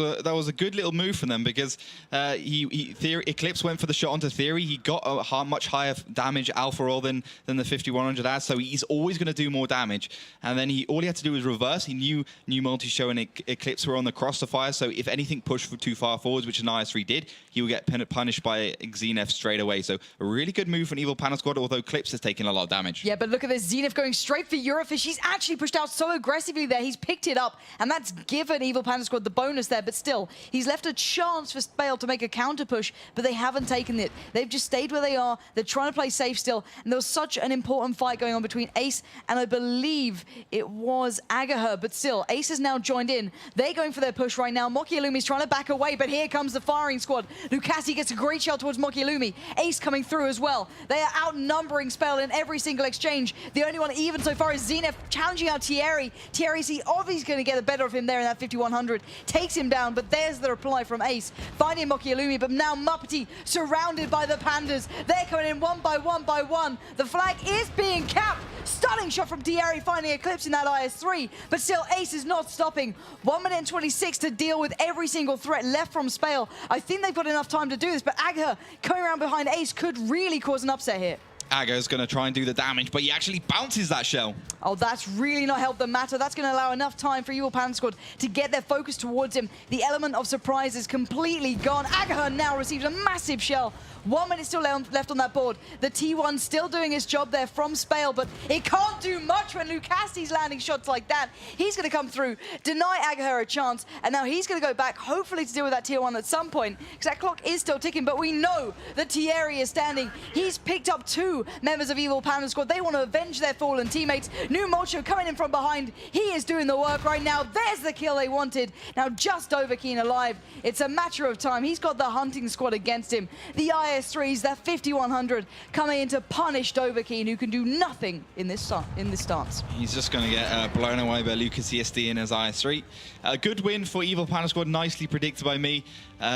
a good little move from them because Eclipse went for the shot onto Theory. He got a much higher damage alpha roll than the 5100 has, so he's always going to do more damage. And then all he had to do was reverse. He knew New Multi-Show and Eclipse were on the cross to fire, so if anything pushed too far forwards, which an IS-3 did, he would get punished by Zenef straight away. So a really good move from Evil Panda Squad, although Eclipse is taking a lot of damage. Yeah, but look at this. Zenef going straight for Eurofish. He's actually pushed out so aggressively there. He's picked it up, and that's given Evil Panda Squad the bonus there, but still, he's left a chance for SPALE to make a counter push, but they haven't taken it. They've just stayed where they are. They're trying to play safe still, and there was such an important fight going on between Ace and I believe it was Agaher, but still, Ace has now joined in. They're going for their push right now. Mokulumi is trying to back away, but here comes the firing squad. Lucati gets a great shot towards Mokulumi. Ace coming through as well. They are outnumbering SPALE in every single exchange. The only one even so far is Zenef challenging out Thierry. Thierry's obviously going to get the better of him there in that 5100. Takes him down, but there's the the reply from Ace, finding Mokialumi, but now Muppety surrounded by the Pandas. They're coming in one by one. The flag is being capped. Stunning shot from Dieri, finding Eclipse in that IS-3, but still Ace is not stopping. 1 minute and 26 to deal with every single threat left from SPALE. I think they've got enough time to do this, but Agha coming around behind Ace could really cause an upset here. Agha's going to try and do the damage, but he actually bounces that shell. Oh, that's really not helped the matter. That's going to allow enough time for Evil Panda Squad to get their focus towards him. The element of surprise is completely gone. Agha now receives a massive shell. 1 minute still left on that board. The T1 still doing his job there from SPALE, but it can't do much when Lucasti's landing shots like that. He's going to come through, deny Agha a chance, and now he's going to go back, hopefully to deal with that Tier 1 at some point, because that clock is still ticking, but we know that Thierry is standing. He's picked up 2 members of Evil Panda Squad. They want to avenge their fallen teammates. New Molcho coming in from behind. He is doing the work right now. There's the kill they wanted. Now just Overkeen alive. It's a matter of time. He's got the hunting squad against him. The IS-3s, that 5100, coming in to punish Overkeen, who can do nothing in this stance. He's just going to get blown away by Lucas ESD in his IS-3. A good win for Evil Panda Squad, nicely predicted by me.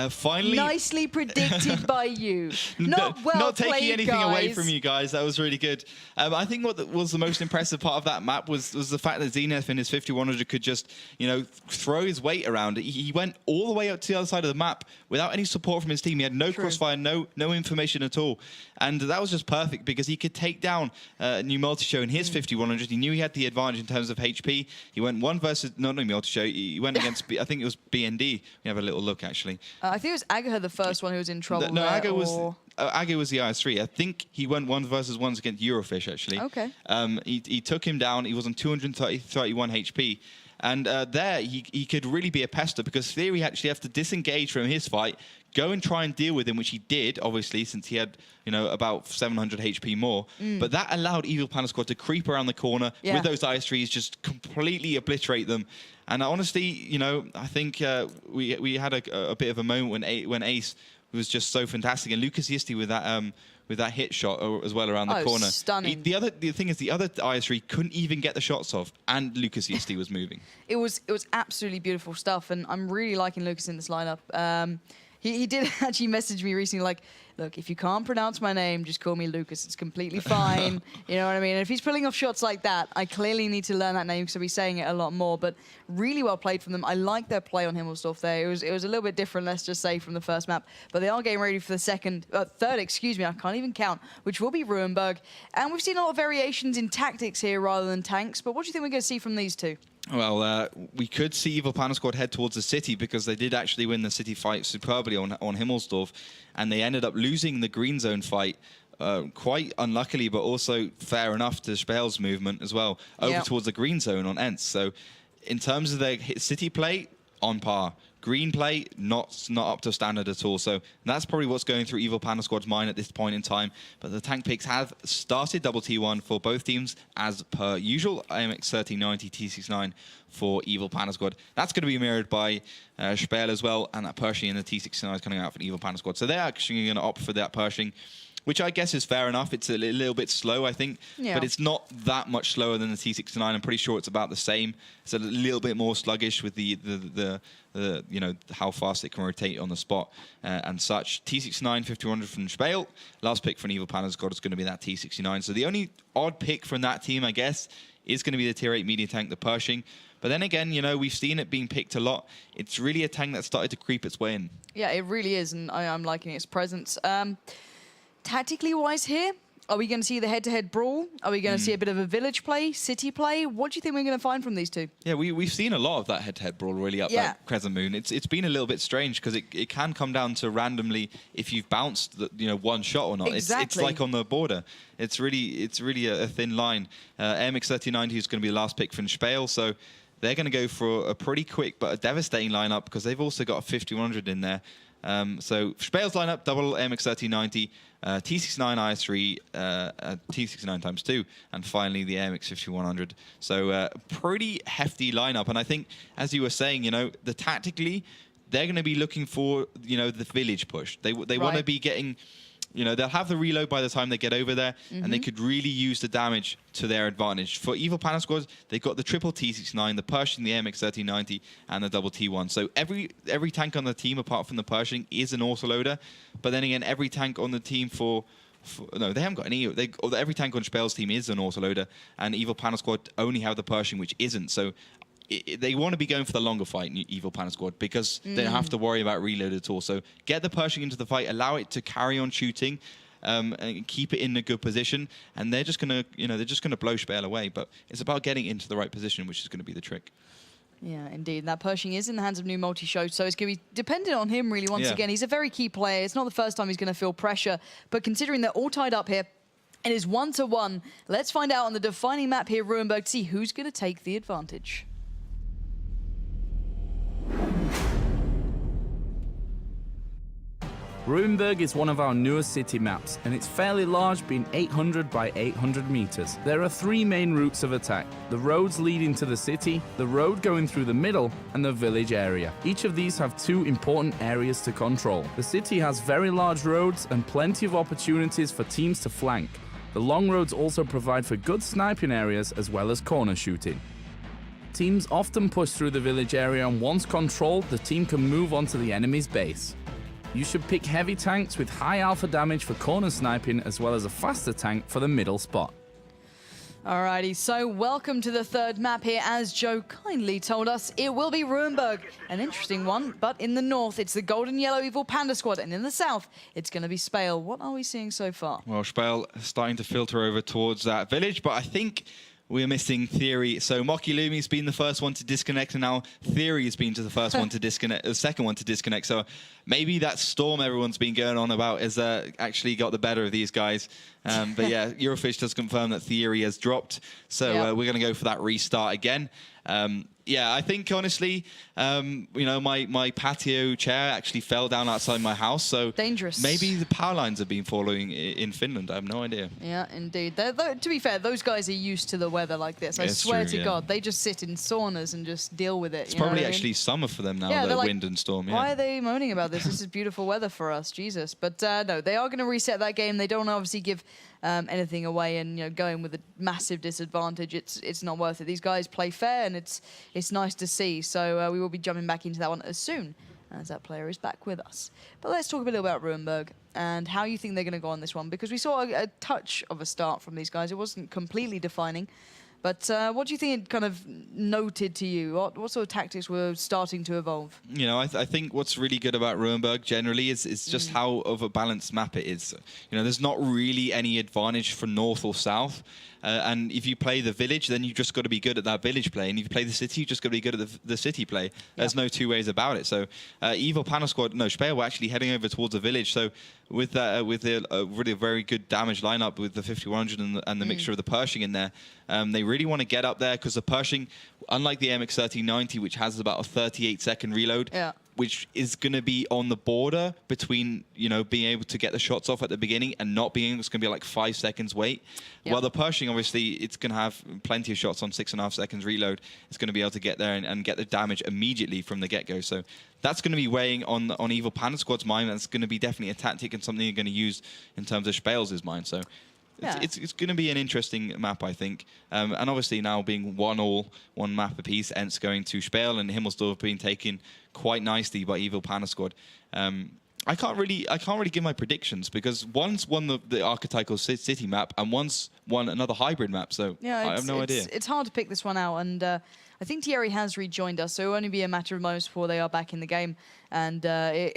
Finally... Nicely predicted by you. Not well Not taking played, anything guys. away from you guys. That was really good. I think what was the most impressive part of that map was the fact that Zenith in his 5100 could just, you know, throw his weight around. He went all the way up to the other side of the map without any support from his team. He had no crossfire, no information at all. And that was just perfect because he could take down New Multishow in his 5100. He knew he had the advantage in terms of HP. He went one versus, not New Multishow, he went against, I think it was BND. We have a little look, actually. I think it was Agha the first one who was in trouble. No, there, Agha was the IS-3. I think he went 1 versus 1 against Eurofish, actually. Okay. He took him down. He was on 231 HP. And there, he could really be a pester because Theory actually has to disengage from his fight, go and try and deal with him, which he did, obviously, since he had, you know, about 700 HP more. But that allowed Evil Panda Squad to creep around the corner with those IS-3s, just completely obliterate them. And honestly, you know, I think we had a bit of a moment when Ace was just so fantastic, and Lucas Yisti with that hit shot as well around the corner. Stunning. The thing is, the other IS-3 couldn't even get the shots off, and Lucas Yisti was moving. It was absolutely beautiful stuff, and I'm really liking Lucas in this lineup. He did actually message me recently, like, look, if you can't pronounce my name, just call me Lucas. It's completely fine. You know what I mean? And if he's pulling off shots like that, I clearly need to learn that name because I'll be saying it a lot more. But really well played from them. I like their play on Himmelsdorf there. It was a little bit different, let's just say, from the first map. But they are getting ready for the third, excuse me, I can't even count, which will be Ruinberg. And we've seen a lot of variations in tactics here rather than tanks. But what do you think we're going to see from these two? Well, we could see Evil Panda Squad head towards the city because they did actually win the city fight superbly on Himmelsdorf, and they ended up losing the green zone fight quite unluckily, but also fair enough to SPALE's movement as well, over towards the green zone on Ents. So in terms of their city play, on par. Green play, not up to standard at all. So that's probably what's going through Evil Panda Squad's mind at this point in time. But the tank picks have started double T1 for both teams as per usual. AMX 1390 T69 for Evil Panda Squad. That's going to be mirrored by SPALE as well, and that Pershing and the T69 is coming out for the Evil Panda Squad. So they're actually going to opt for that Pershing, which I guess is fair enough. It's a little bit slow, I think, but it's not that much slower than the T69. I'm pretty sure it's about the same. It's a little bit more sluggish with the you know, how fast it can rotate on the spot and such. T69 5100 from SPALE. Last pick from Evil Panda Squad is going to be that T69. So the only odd pick from that team, I guess, is going to be the tier 8 media tank, the Pershing. But then again, you know, we've seen it being picked a lot. It's really a tank that started to creep its way in. Yeah, it really is, and I'm liking its presence. Tactically wise here, are we going to see the head-to-head brawl? Are we going to see a bit of a village play, city play? What do you think we're going to find from these two? Yeah, we've seen a lot of that head-to-head brawl really up at Crescent Moon. It's been a little bit strange because it can come down to randomly if you've bounced one shot or not. Exactly. It's like on the border. It's really a thin line. AMX 1390 is going to be the last pick from SPALE, so they're going to go for a pretty quick but a devastating lineup because they've also got a 5100 in there. So SPALE's lineup, double AMX 1390, T69 IS3, T69 times 2, and finally the AMX 5100. So pretty hefty lineup. And I think, as you were saying, tactically, they're going to be looking for, the village push. They want to be getting you know, they'll have the reload by the time they get over there, and they could really use the damage to their advantage. For Evil Panda Squad, they've got the triple T69, the Pershing, the AMX 1390, and the double T1. So every tank on the team, apart from the Pershing, is an autoloader. But then again, every tank on the team no, they haven't got any. Every tank on SPALE's team is an autoloader, and Evil Panda Squad only have the Pershing, which isn't. So they want to be going for the longer fight, Evil Panda Squad, because they don't have to worry about reload at all. So get the Pershing into the fight, allow it to carry on shooting, and keep it in a good position, and they're just gonna, they're just gonna blow SPALE away. But it's about getting into the right position, which is going to be the trick. Yeah, indeed. That Pershing is in the hands of new multi-show, so it's going to be dependent on him, really, once again. He's a very key player. It's not the first time he's going to feel pressure, but considering they're all tied up here, it is 1-1. Let's find out on the defining map here, Ruinberg, to see who's going to take the advantage. Ruinberg is one of our newer city maps, and it's fairly large, being 800 by 800 meters. There are 3 main routes of attack: the roads leading to the city, the road going through the middle, and the village area. Each of these have 2 important areas to control. The city has very large roads and plenty of opportunities for teams to flank. The long roads also provide for good sniping areas as well as corner shooting. Teams often push through the village area, and once controlled, the team can move on to the enemy's base. You should pick heavy tanks with high alpha damage for corner sniping, as well as a faster tank for the middle spot. Alrighty, so welcome to the third map here. As Joe kindly told us, it will be Ruinberg. An interesting one, but in the north, it's the Golden Yellow Evil Panda Squad, and in the south, it's going to be SPALE. What are we seeing so far? Well, SPALE is starting to filter over towards that village, but I think we're missing Theory. So Mocky Lumi's been the first one to disconnect, and now Theory has been to the first one to disconnect, the second one to disconnect. So maybe that storm everyone's been going on about has actually got the better of these guys. But yeah, Eurofish does confirm that Theory has dropped. So we're going to go for that restart again. Yeah, I think honestly, my patio chair actually fell down outside my house. So dangerous. Maybe the power lines have been falling in Finland. I have no idea. Yeah, indeed. To be fair, those guys are used to the weather like this. I swear to God, they just sit in saunas and just deal with it. It's probably actually summer for them now, the wind and storm. Yeah. Why are they moaning about this? This is beautiful weather for us, Jesus. But no, they are going to reset that game. They don't want to obviously give anything away, and going with a massive disadvantage, it's not worth it. These guys play fair, and it's nice to see. So we will be jumping back into that one as soon as that player is back with us. But let's talk a bit about Ruinberg and how you think they're going to go on this one, because we saw a touch of a start from these guys. It wasn't completely defining. But what do you think it kind of noted to you? What sort of tactics were starting to evolve? I think what's really good about Ruinberg generally is just how of a balanced map it is. There's not really any advantage for north or south. And if you play the village, then you've just got to be good at that village play. And if you play the city, you've just got to be good at the city play. There's no two ways about it. So Evil Panda Squad, SPALE were actually heading over towards the village. So with a really very good damage lineup with the 5100 and the mixture of the Pershing in there, they really want to get up there, because the Pershing, unlike the MX 1390, which has about a 38-second reload, which is going to be on the border between, being able to get the shots off at the beginning and not being, it's going to be like 5 seconds wait. While the Pershing, obviously, it's going to have plenty of shots on 6.5 seconds reload. It's going to be able to get there and get the damage immediately from the get-go. So that's going to be weighing on Evil Panda Squad's mind. That's going to be definitely a tactic and something you're going to use in terms of SPALE's mind. So it's going to be an interesting map, I think. And obviously now being 1-1 map apiece, Ents going to SPALE and Himmelsdorf being taken quite nicely by Evil Panda Squad. I can't really give my predictions, because one's won the archetypal city map and one's won another hybrid map. So I have no idea. It's hard to pick this one out, and I think Thierry has rejoined us, so it'll only be a matter of moments before they are back in the game. And they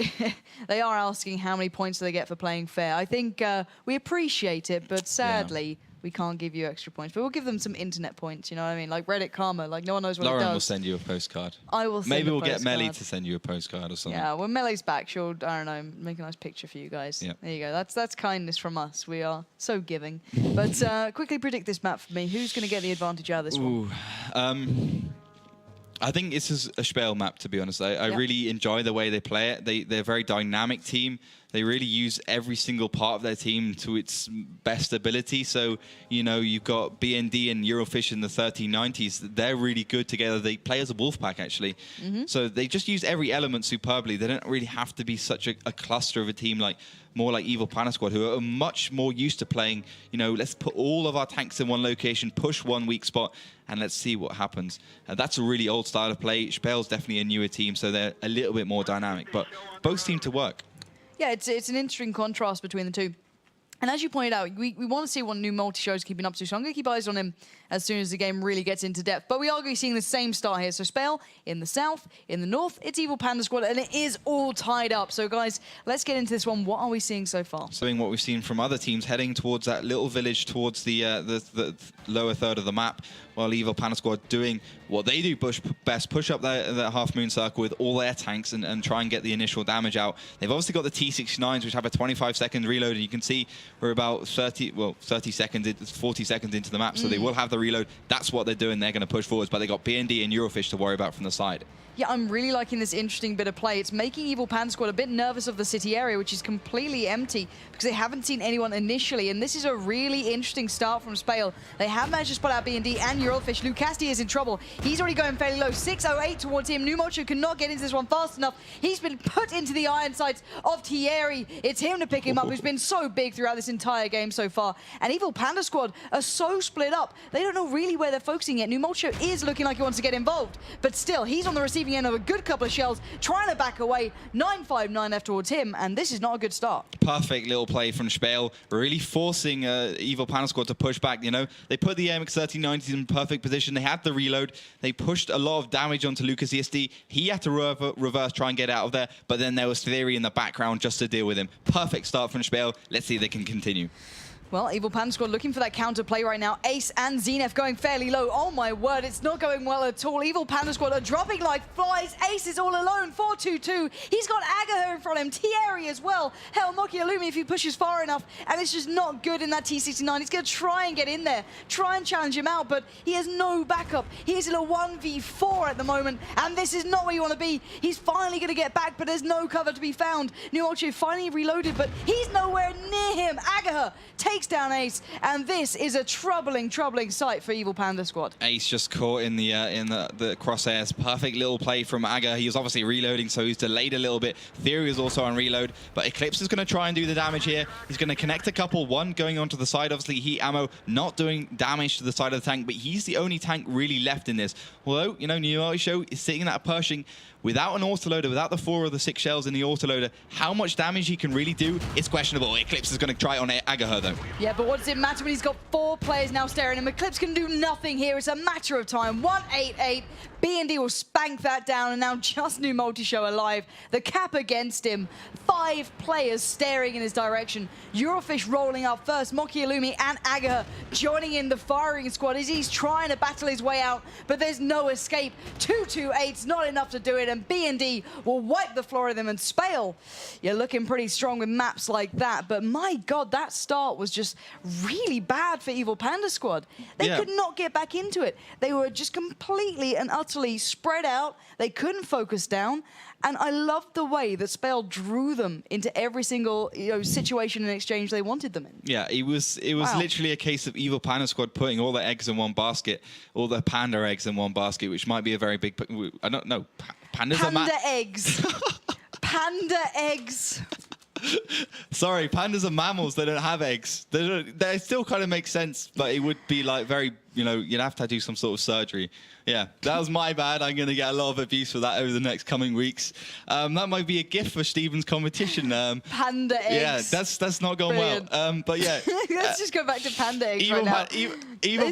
are asking how many points do they get for playing fair. I think we appreciate it, but sadly, we can't give you extra points. But we'll give them some internet points, you know what I mean? Like Reddit karma, like no one knows what it does. Lauren will send you a postcard. I will send Maybe we'll get Melly to send you a postcard or something. Yeah, when Melee's back, she'll, I don't know, make a nice picture for you guys. Yep. There you go. That's kindness from us. We are so giving. But quickly predict this map for me. Who's going to get the advantage out of this one? I think this is a SPALE map, to be honest. I really enjoy the way they play it. They're a very dynamic team. they really use every single part of their team to its best ability. So, you know, you've got BND and Eurofish in the 1390s. They're really good together. They play as a wolf pack, actually. So they just use every element superbly. They don't really have to be such a cluster of a team like more like Evil Panda Squad, who are much more used to playing, you know, let's put all of our tanks in one location, push one weak spot, and let's see what happens. That's a really old style of play. SPALE's definitely a newer team, so they're a little bit more dynamic, but both seem to work. Yeah, it's an interesting contrast between the two. And as you pointed out, we want to see what new multi-show is keeping up to, so I'm going to keep eyes on him as soon as the game really gets into depth. But we are going to be seeing the same start here. So SPALE in the south, in the north, it's Evil Panda Squad, and it is all tied up. So guys, let's get into this one. What are we seeing so far? Seeing what we've seen from other teams heading towards that little village towards the lower third of the map, while Evil Panda Squad doing what they do best, push up that half moon circle with all their tanks and try and get the initial damage out. They've obviously got the T69s, which have a 25-second reload, and you can see we're about 40 seconds into the map, so they will have the reload. That's what they're doing. They're going to push forwards, but they got BND and Eurofish to worry about from the side. Yeah, I'm really liking this interesting bit of play. It's making Evil Panda Squad a bit nervous of the city area, which is completely empty because they haven't seen anyone initially. And this is a really interesting start from SPALE. They have managed to spot out BND and Eurofish. Lucasti is in trouble. He's already going fairly low. 608 towards him. Numocho cannot get into this one fast enough. He's been put into the iron sights of Thierry. It's him to pick him up, who's been so big throughout this entire game so far. And Evil Panda Squad are so split up. They don't know really where they're focusing yet. Numocho is looking like he wants to get involved, but still, he's on the receiving end of a good couple of shells, trying to back away. 959 left towards him, and this is not a good start. Perfect little play from SPALE, really forcing Evil Panda Squad to push back. You know, they put the AMX 1390s in perfect position. They had the reload. They pushed a lot of damage onto Lucas ESD. He had to reverse, try and get out of there, but then there was Theory in the background just to deal with him. Perfect start from SPALE. Let's see if they can continue. Well, Evil Panda Squad looking for that counter play right now. Ace and Zenith going fairly low. Oh my word, it's not going well at all. Evil Panda Squad are dropping like flies. Ace is all alone, 4-2-2. He's got Agaher in front of him, Thierry as well. Hell, Moki Alumi if he pushes far enough, and it's just not good in that T69. He's going to try and get in there, try and challenge him out, but he has no backup. He is in a 1v4 at the moment, and this is not where you want to be. He's finally going to get back, but there's no cover to be found. Numocho finally reloaded, but he's nowhere near him. Agaher takes down Ace, and this is a troubling sight for Evil Panda Squad. Ace just caught in the crosshairs. Perfect little play from Aga. He was obviously reloading, so he's delayed a little bit. Theory is also on reload, but Eclipse is going to try and do the damage here. He's going to connect a couple. One going onto the side, obviously heat ammo, not doing damage to the side of the tank, but he's the only tank really left in this. Although, you know, Numocho is sitting in that Pershing without an autoloader, without the 4 or the 6 shells in the autoloader. How much damage he can really do is questionable. Eclipse is going to try it on Agaher, though. Yeah, but what does it matter when he's got 4 players now staring him? Eclipse can do nothing here. It's a matter of time. 188. BND will spank that down, and now just new multi-show alive. The cap against him. 5 players staring in his direction. Eurofish rolling up first. Moki Alumi and Agaher joining in the firing squad as he's trying to battle his way out, but there's no escape. 228's not enough to do it, and BND will wipe the floor of them. And SPALE, you're looking pretty strong with maps like that, but my God, that start was just really bad for Evil Panda Squad. They could not get back into it. They were just completely and utterly spread out. They couldn't focus down, and I loved the way that SPALE drew them into every single situation and exchange they wanted them in. Yeah, it was literally a case of Evil Panda Squad putting all their eggs in one basket, all their Panda eggs in one basket, which might be a very big. I don't know. Pandas Panda are eggs. Panda eggs. Sorry, pandas are mammals. They don't have eggs. They still kind of make sense, but it would be like very, you'd have to do some sort of surgery. Yeah, that was my bad. I'm going to get a lot of abuse for that over the next coming weeks. That might be a gift for Stephen's competition. Panda eggs. Yeah, that's not going well. But yeah. Let's just go back to panda eggs right now. Evil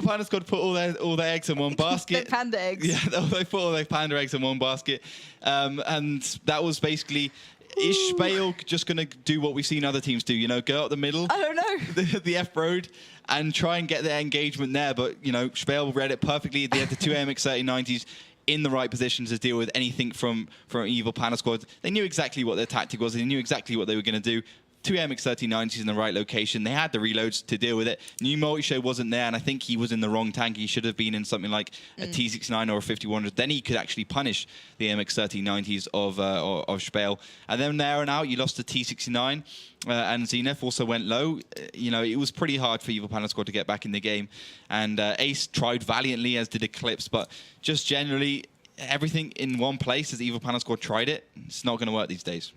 Panda Squad put all their eggs in one basket. They're panda eggs. Yeah, they put all their panda eggs in one basket. And that was basically... Is SPALE just going to do what we've seen other teams do? Go up the middle. I don't know. The F road and try and get their engagement there. But, SPALE read it perfectly. They had the 2 AMX 3090s in the right position to deal with anything from Evil Panda Squad. They knew exactly what their tactic was. They knew exactly what they were going to do. two MX-3090s in the right location. They had the reloads to deal with it. New Multishow wasn't there, and I think he was in the wrong tank. He should have been in something like a T69 or a 5100. Then he could actually punish the MX-3090s of SPALE. And then there and out, you lost the T69. And Zenith also went low. You know, it was pretty hard for Evil Panda Squad to get back in the game. And Ace tried valiantly, as did Eclipse, but just generally, everything in one place as Evil Panda Squad tried it, it's not going to work these days.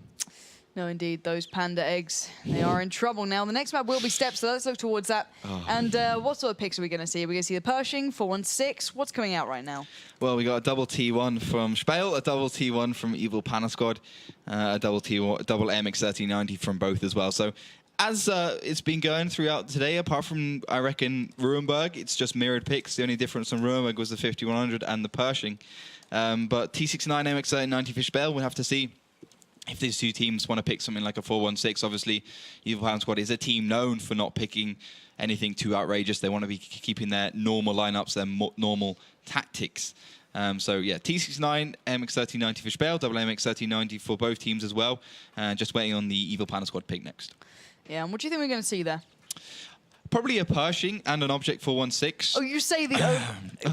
No, indeed, those Panda eggs, they are in trouble now. The next map will be Steps, so let's look towards that. And what sort of picks are we going to see? Are we going to see the Pershing, 416? What's coming out right now? Well, we got a double T1 from SPALE, a double T1 from Evil Panda Squad, a double MX-3090 from both as well. So as it's been going throughout today, apart from, I reckon, Rurenberg, it's just mirrored picks. The only difference on Rurenberg was the 5100 and the Pershing. But T69 MX-3090 for SPALE, we'll have to see if these two teams want to pick something like a 416. Obviously, Evil Panda Squad is a team known for not picking anything too outrageous. They want to be keeping their normal lineups, their normal tactics. So yeah, T69, MX-3090 for SPALE, double MX-3090 for both teams as well. Just waiting on the Evil Panda Squad pick next. Yeah, and what do you think we're going to see there? Probably a Pershing and an Object 416. Oh, you say the...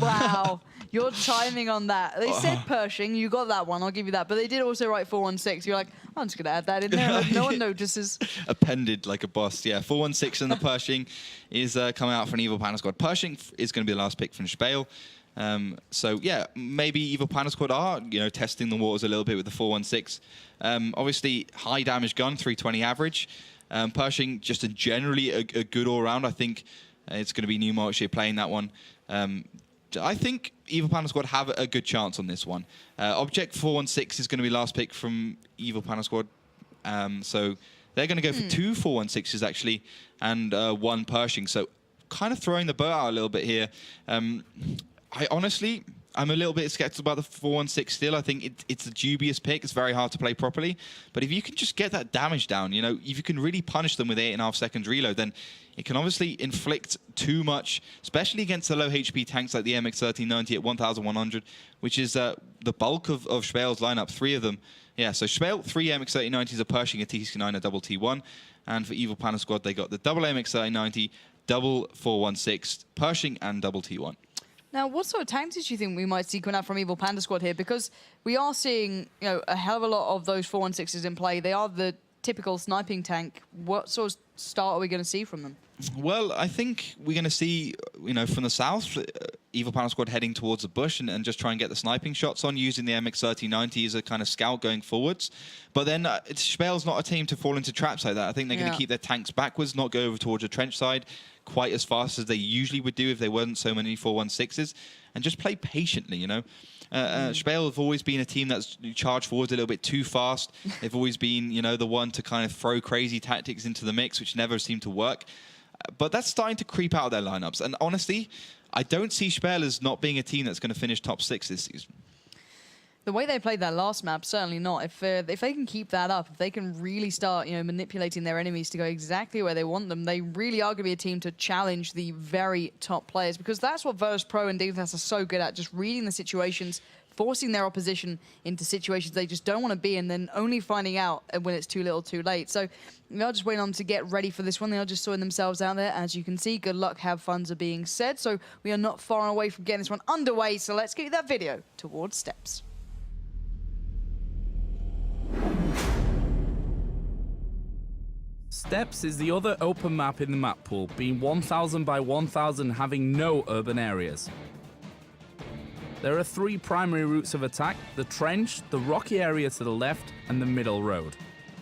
wow. You're chiming on that. They said Pershing, you got that one, I'll give you that. But they did also write 416. You're like, I'm just going to add that in there. No one notices. Appended like a boss. Yeah, 416 and the Pershing is coming out for an Evil Panda Squad. Pershing is going to be the last pick from SPALE. So yeah, maybe Evil Panda Squad are, you know, testing the waters a little bit with the 416. Obviously, high damage gun, 320 average. Pershing just generally a good all-round. I think it's going to be New Multishow playing that one. I think Evil Panda Squad have a good chance on this one. Object 416 is going to be last pick from Evil Panda Squad. So they're going to go for two 416s actually, and one Pershing. So kind of throwing the boat out a little bit here. I'm a little bit skeptical about the 416 still. I think it's a dubious pick. It's very hard to play properly. But if you can just get that damage down, you know, if you can really punish them with 8.5 seconds reload, then it can obviously inflict too much, especially against the low HP tanks like the MX-3090 at 1,100, which is the bulk of SPALE's lineup, 3 of them. Yeah, so SPALE, 3 MX-3090s, a Pershing, a T69, a double T1. And for Evil Panda Squad, they got the double MX-3090, double 416, Pershing, and double T1. Now, what sort of tactics do you think we might see coming out from Evil Panda Squad here? Because we are seeing, you know, a hell of a lot of those 416s in play. They are the typical sniping tank. What sort of start are we going to see from them? Well, I think we're going to see, you know, from the south, Evil Panda Squad heading towards the bush and just try and get the sniping shots on, using the MX-3090 as a kind of scout going forwards. But then SPALE's not a team to fall into traps like that. I think they're going to keep their tanks backwards, not go over towards the trench side quite as fast as they usually would do if there weren't so many 416s, and just play patiently, you know. SPALE have always been a team that's charged forwards a little bit too fast. They've always been, you know, the one to kind of throw crazy tactics into the mix, which never seem to work. But that's starting to creep out of their lineups. And honestly, I don't see SPALE as not being a team that's going to finish top 6 this season. The way they played that last map, certainly not. If they can keep that up, if they can really start, you know, manipulating their enemies to go exactly where they want them, they really are going to be a team to challenge the very top players, because that's what WoT Pro and Dignitas are so good at, just reading the situations, forcing their opposition into situations they just don't want to be in, then only finding out when it's too little too late. So they're just waiting on to get ready for this one. They are just sorting themselves out there. As you can see, good luck, have funs are being said. So we are not far away from getting this one underway. So let's get that video towards Steps. Steps is the other open map in the map pool, being 1,000 by 1,000, having no urban areas. There are 3 primary routes of attack: the trench, the rocky area to the left, and the middle road.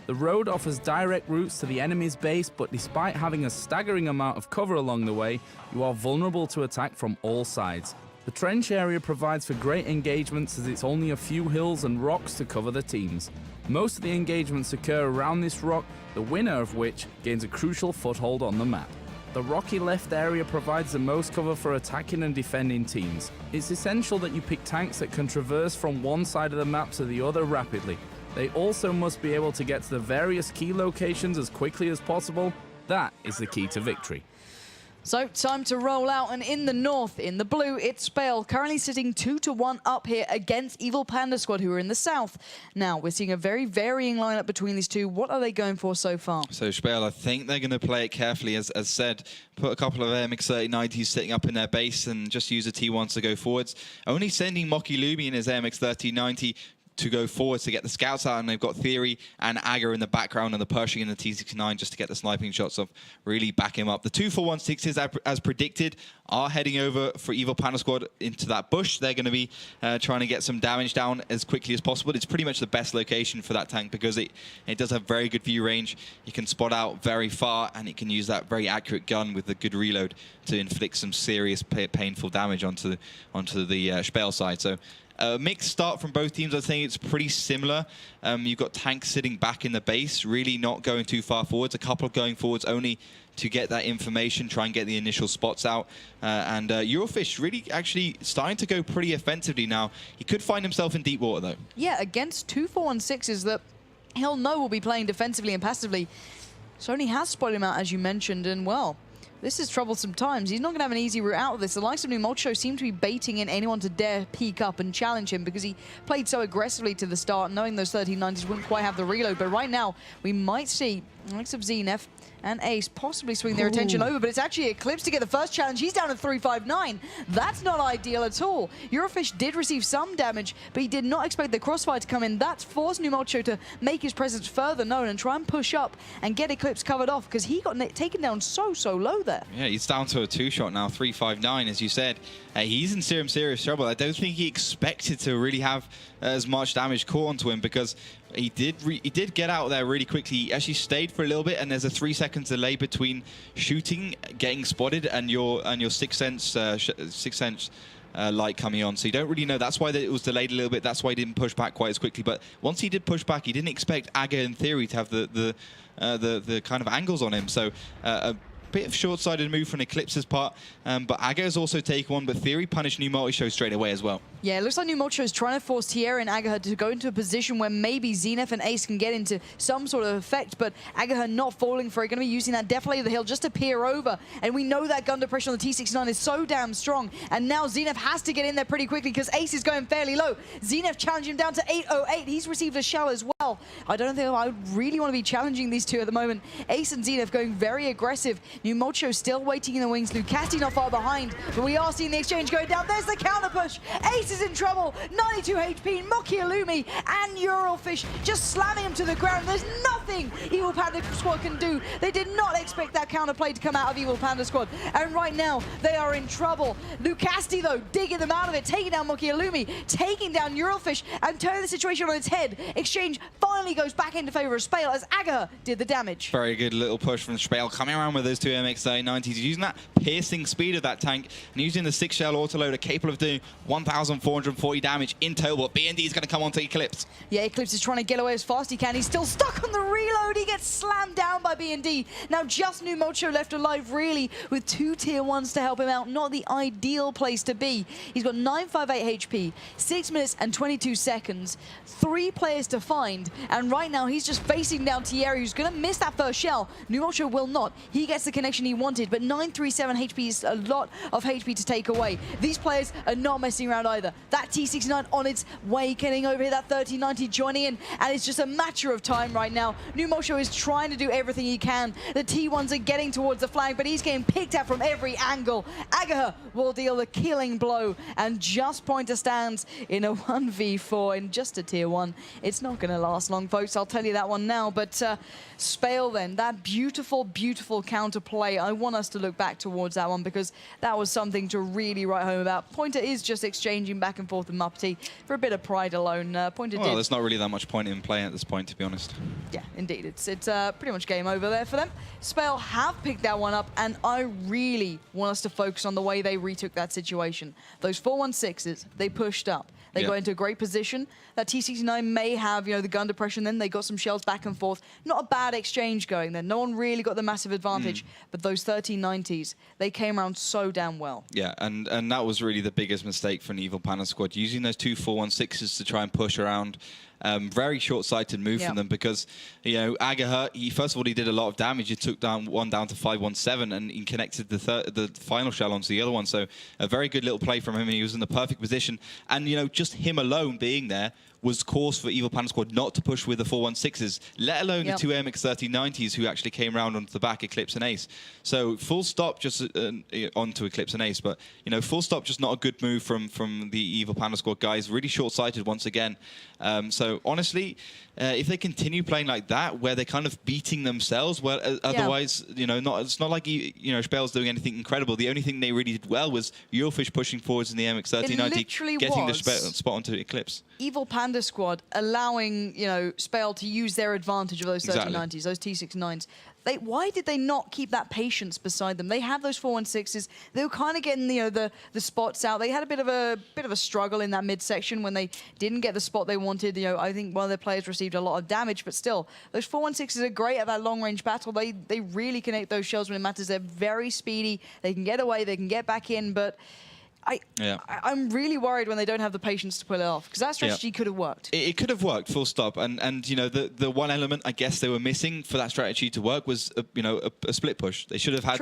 The road offers direct routes to the enemy's base, but despite having a staggering amount of cover along the way, you are vulnerable to attack from all sides. The trench area provides for great engagements, as it's only a few hills and rocks to cover the teams. Most of the engagements occur around this rock, the winner of which gains a crucial foothold on the map. The rocky left area provides the most cover for attacking and defending teams. It's essential that you pick tanks that can traverse from one side of the map to the other rapidly. They also must be able to get to the various key locations as quickly as possible. That is the key to victory. So, time to roll out, and in the north, in the blue, it's SPALE, currently sitting 2-1 up here against Evil Panda Squad, who are in the south. Now, we're seeing a very varying lineup between these two. What are they going for so far? So SPALE, I think they're going to play it carefully, as said, put a couple of AMX-3090s sitting up in their base and just use the T1s to go forwards. Only sending Lumi in his AMX-3090 to go forwards to get the scouts out, and they've got Theory and Aga in the background and the pushing in the T69 just to get the sniping shots off, really back him up. The 2 416s, as predicted, are heading over for Evil Panda Squad into that bush. They're going to be trying to get some damage down as quickly as possible. It's pretty much the best location for that tank because it does have very good view range. You can spot out very far, and it can use that very accurate gun with the good reload to inflict some serious painful damage onto the SPALE side. So mixed start from both teams. I think it's pretty similar. You've got tanks sitting back in the base, really not going too far forwards. A couple going forwards only to get that information, try and get the initial spots out. And Eurofish really actually starting to go pretty offensively now. He could find himself in deep water, though. Yeah, against 2 416s that he'll know will be playing defensively and passively. Sony has spotted him out, as you mentioned, and well, this is troublesome times. He's not going to have an easy route out of this. The likes of WoT seem to be baiting in anyone to dare peek up and challenge him because he played so aggressively to the start, knowing those 1390s wouldn't quite have the reload. But right now, we might see the likes of Zenef and Ace possibly swing their attention over, but it's actually Eclipse to get the first challenge. He's down at 359. That's not ideal at all. Eurofish did receive some damage, but he did not expect the crossfire to come in. That's forced WoT to make his presence further known and try and push up and get Eclipse covered off because he got taken down so low there. Yeah, he's down to a 2-shot now, 359, as you said. He's in serious trouble. I don't think he expected to really have as much damage caught onto him because he did get out there really quickly. He actually stayed for a little bit, and there's a 3-second delay between shooting, getting spotted, and your sixth sense light coming on. So you don't really know. That's why it was delayed a little bit. That's why he didn't push back quite as quickly. But once he did push back, he didn't expect Aga in Theory to have the kind of angles on him. So a bit of short-sighted move from Eclipse's part, but Aga has also taken one, but Theory punished WoT straight away as well. Yeah, it looks like WoT is trying to force Tierra and Agaha to go into a position where maybe Zenef and Ace can get into some sort of effect, but Agaha not falling for it, going to be using that Deflate of the Hill just to peer over, and we know that gun depression on the T69 is so damn strong, and now Zenef has to get in there pretty quickly because Ace is going fairly low. Zenef challenging him down to 808. He's received a shell as well. I don't think I would really want to be challenging these two at the moment. Ace and Zenef going very aggressive. WoT still waiting in the wings. Lucasti not far behind, but we are seeing the exchange going down. There's the counter push. Ace is in trouble. 92 HP. Lumi and Eurofish just slamming him to the ground. There's nothing Evil Panda Squad can do. They did not expect that counter play to come out of Evil Panda Squad, and right now they are in trouble. Lucasti though digging them out of it, taking down Lumi, taking down Eurofish, and turning the situation on its head. Exchange finally goes back into favor of SPALE as Aga did the damage. Very good little push from SPALE, coming around with those 2 MX-3090s, using that piercing speed of that tank and using the 6-shell autoloader capable of doing 1,440 damage in total. BND is going to come onto Eclipse. Yeah, Eclipse is trying to get away as fast as he can. He's still stuck on the reload. He gets slammed down by BND. Now just WoT left alive, really, with 2 tier 1s to help him out. Not the ideal place to be. He's got 958 HP, 6 minutes and 22 seconds, 3 players to find, and right now he's just facing down Thierry, who's going to miss that first shell. WoT will not. He gets the connection he wanted, but 937 HP is a lot of HP to take away. These players are not messing around either. That T69 on its way, getting over here, that 1390 joining in, and it's just a matter of time right now. WoT is trying to do everything he can. The T1s are getting towards the flag, but he's getting picked at from every angle. Agaha will deal the killing blow, and just Pointer stands in a 1v4 in just a tier 1. It's not going to last long, folks, I'll tell you that one now, but SPALE then, that beautiful counter play. I want us to look back towards that one because that was something to really write home about. Pointer is just exchanging back and forth with Muppety for a bit of pride alone. Pointer Well, there's not really that much point in playing at this point, to be honest. Yeah, indeed. It's pretty much game over there for them. SPALE have picked that one up, and I really want us to focus on the way they retook that situation. Those 416s, they pushed up. They got into a great position. That T69 may have, the gun depression. Then they got some shells back and forth. Not a bad exchange going there. No one really got the massive advantage. But those 1390s, they came around so damn well. Yeah, and that was really the biggest mistake for an Evil Panda Squad, using those 2 416s to try and push around. Very short-sighted move from them because, you know, Agatha, first of all, he did a lot of damage. He took one down to 517 and he connected the final shell onto the other one. So a very good little play from him. He was in the perfect position. And, you know, just him alone being there was cause for Evil Panda Squad not to push with the 416s, let alone the two AMX 3090s who actually came around onto the back, Eclipse and Ace. So full stop just onto Eclipse and Ace. But, you know, full stop just not a good move from the Evil Panda Squad guys. Really short-sighted once again. So honestly, if they continue playing like that, where they're kind of beating themselves, well, otherwise, you know, it's not like you know SPALE's doing anything incredible. The only thing they really did well was Eurofish pushing forwards in the MX 3090, getting the spot onto Eclipse. Evil Panda Squad allowing, you know, SPALE to use their advantage of those 3090s, those T69s. Why did they not keep that patience beside them? They have those 416s. They were kind of getting, you know, the spots out. They had a bit of a struggle in that midsection when they didn't get the spot they wanted. You know, I think one of their players received a lot of damage, but still, those 416s are great at that long-range battle. They really connect those shells when it matters. They're very speedy. They can get away. They can get back in, but I'm really worried when they don't have the patience to pull it off, because that strategy could have worked. It could have worked, full stop. And you know, the one element I guess they were missing for that strategy to work was a split push. They should have had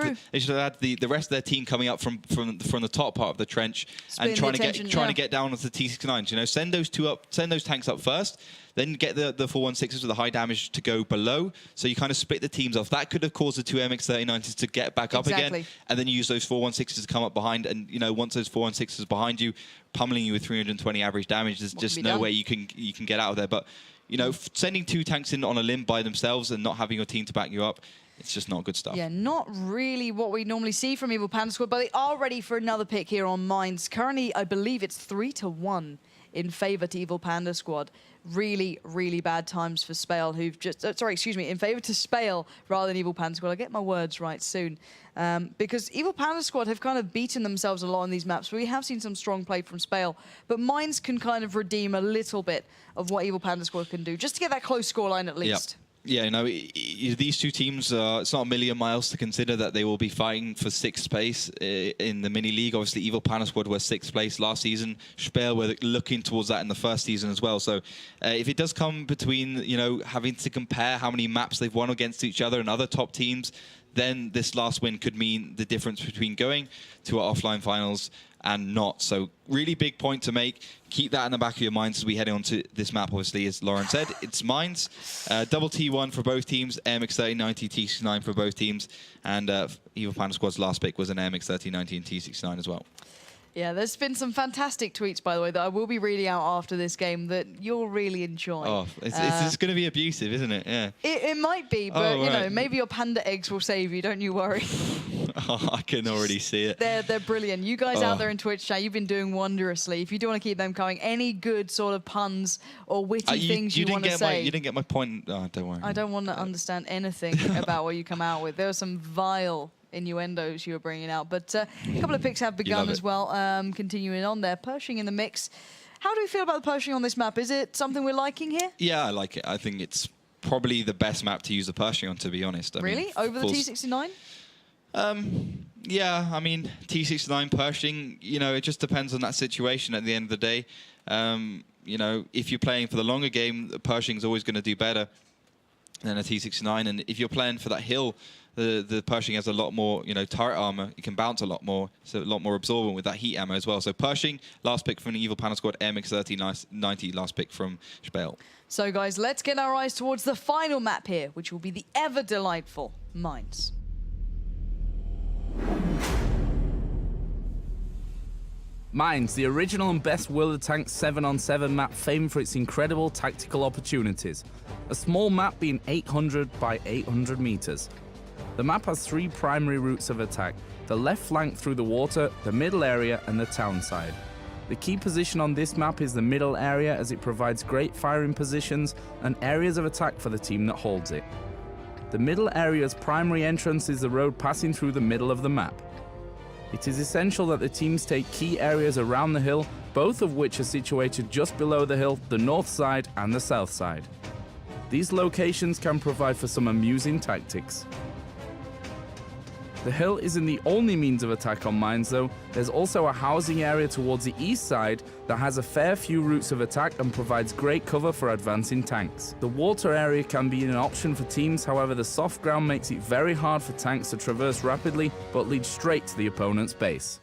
the rest of their team coming up from the top part of the trench and trying to get down onto the T69s. You know, send those tanks up first. Then get the 416s with the high damage to go below, so you kind of split the teams off. That could have caused the two MX 3090s to get back up again, and then you use those 416s to come up behind. And you know, once those 416s behind you, pummeling you with 320 average damage, there's just no way you can get out of there. But you know, sending two tanks in on a limb by themselves and not having your team to back you up, it's just not good stuff. Yeah, not really what we normally see from Evil Panda Squad, but they are ready for another pick here on Mines. Currently, I believe it's 3-1 in favor to Evil Panda Squad. Really, really bad times for SPALE, who've just... sorry, excuse me, in favor to SPALE rather than Evil Panda Squad. I'll get my words right soon. Because Evil Panda Squad have kind of beaten themselves a lot on these maps. We have seen some strong play from SPALE, but Mines can kind of redeem a little bit of what Evil Panda Squad can do, just to get that close scoreline at least. Yeah, you know, these two teams, it's not a million miles to consider that they will be fighting for 6th place in the mini-league. Obviously, Evil Panda Squad were 6th place last season. SPALE were looking towards that in the first season as well. So if it does come between, you know, having to compare how many maps they've won against each other and other top teams, then this last win could mean the difference between going to our offline finals and not. So really big point to make. Keep that in the back of your minds as we head on to this map. Obviously, as Lauren said, it's Mines. Double T1 for both teams, AMX 3090, T69 for both teams. And Evil Panda Squad's last pick was an AMX 3090 and T69 as well. Yeah, there's been some fantastic tweets, by the way, that I will be reading out after this game that you'll really enjoy. Oh, it's going to be abusive, isn't it? Yeah. It might be, but, you know, maybe your panda eggs will save you, don't you worry. Oh, I can already see it. They're brilliant. You guys out there in Twitch chat, you've been doing wonderously. If you do want to keep them coming, any good sort of puns or witty things you want to say. You didn't get my point. Oh, don't worry. I don't want to understand anything about what you come out with. There are some vile innuendos you were bringing out, but a couple of picks have begun as well. Continuing on there, Pershing in the mix. How do we feel about the Pershing on this map? Is it something we're liking here? Yeah, I like it. I think it's probably the best map to use the Pershing on, to be honest. I mean, over the T69? Yeah, I mean, T69 Pershing, you know, it just depends on that situation at the end of the day. You know, if you're playing for the longer game, the Pershing's always going to do better than a T69, and if you're playing for that hill, the Pershing has a lot more, you know, turret armor. It can bounce a lot more, so a lot more absorbent with that heat ammo as well. So Pershing, last pick from the Evil Panda Squad, MX 3090, last pick from SPALE. So guys, let's get our eyes towards the final map here, which will be the ever delightful Mines. Mines, the original and best World of Tanks 7-on-7 map famed for its incredible tactical opportunities. A small map being 800 by 800 meters. The map has 3 primary routes of attack: the left flank through the water, the middle area, and the town side. The key position on this map is the middle area, as it provides great firing positions and areas of attack for the team that holds it. The middle area's primary entrance is the road passing through the middle of the map. It is essential that the teams take key areas around the hill, both of which are situated just below the hill, the north side and the south side. These locations can provide for some amusing tactics. The hill isn't the only means of attack on mines though. There's also a housing area towards the east side that has a fair few routes of attack and provides great cover for advancing tanks. The water area can be an option for teams, however the soft ground makes it very hard for tanks to traverse rapidly but leads straight to the opponent's base.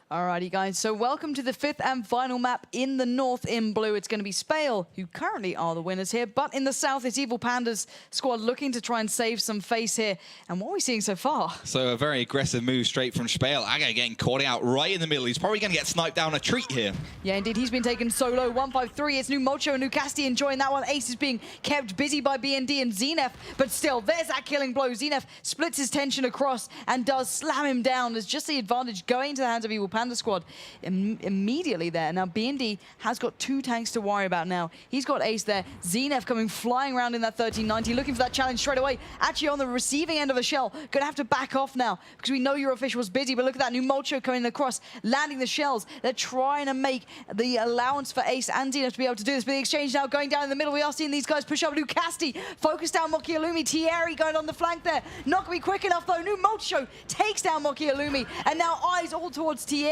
Alrighty guys, so welcome to the 5th and final map in the north in blue. It's going to be SPALE, who currently are the winners here, but in the south it's Evil Panda's squad looking to try and save some face here. And what are we seeing so far? So a very aggressive move straight from SPALE. Aga getting caught out right in the middle. He's probably going to get sniped down a treat here. Yeah, indeed, he's been taken solo. 153, it's Numocho and Nukasti enjoying that one. Ace is being kept busy by BND and Zenef, but still, there's that killing blow. Zenef splits his tension across and does slam him down. There's just the advantage going to the hands of Evil Panda squad immediately there. Now, BND has got 2 tanks to worry about now. He's got Ace there. Zenef coming flying around in that 1390, looking for that challenge straight away. Actually on the receiving end of a shell. Gonna have to back off now because we know your official was busy, but look at that. Numocho coming across, landing the shells. They're trying to make the allowance for Ace and Zenef to be able to do this, but the exchange now going down in the middle. We are seeing these guys push up. Nukasti focus down Mokialumi. Thierry going on the flank there. Not gonna be quick enough though. Numocho takes down Mokialumi, and now eyes all towards Thierry.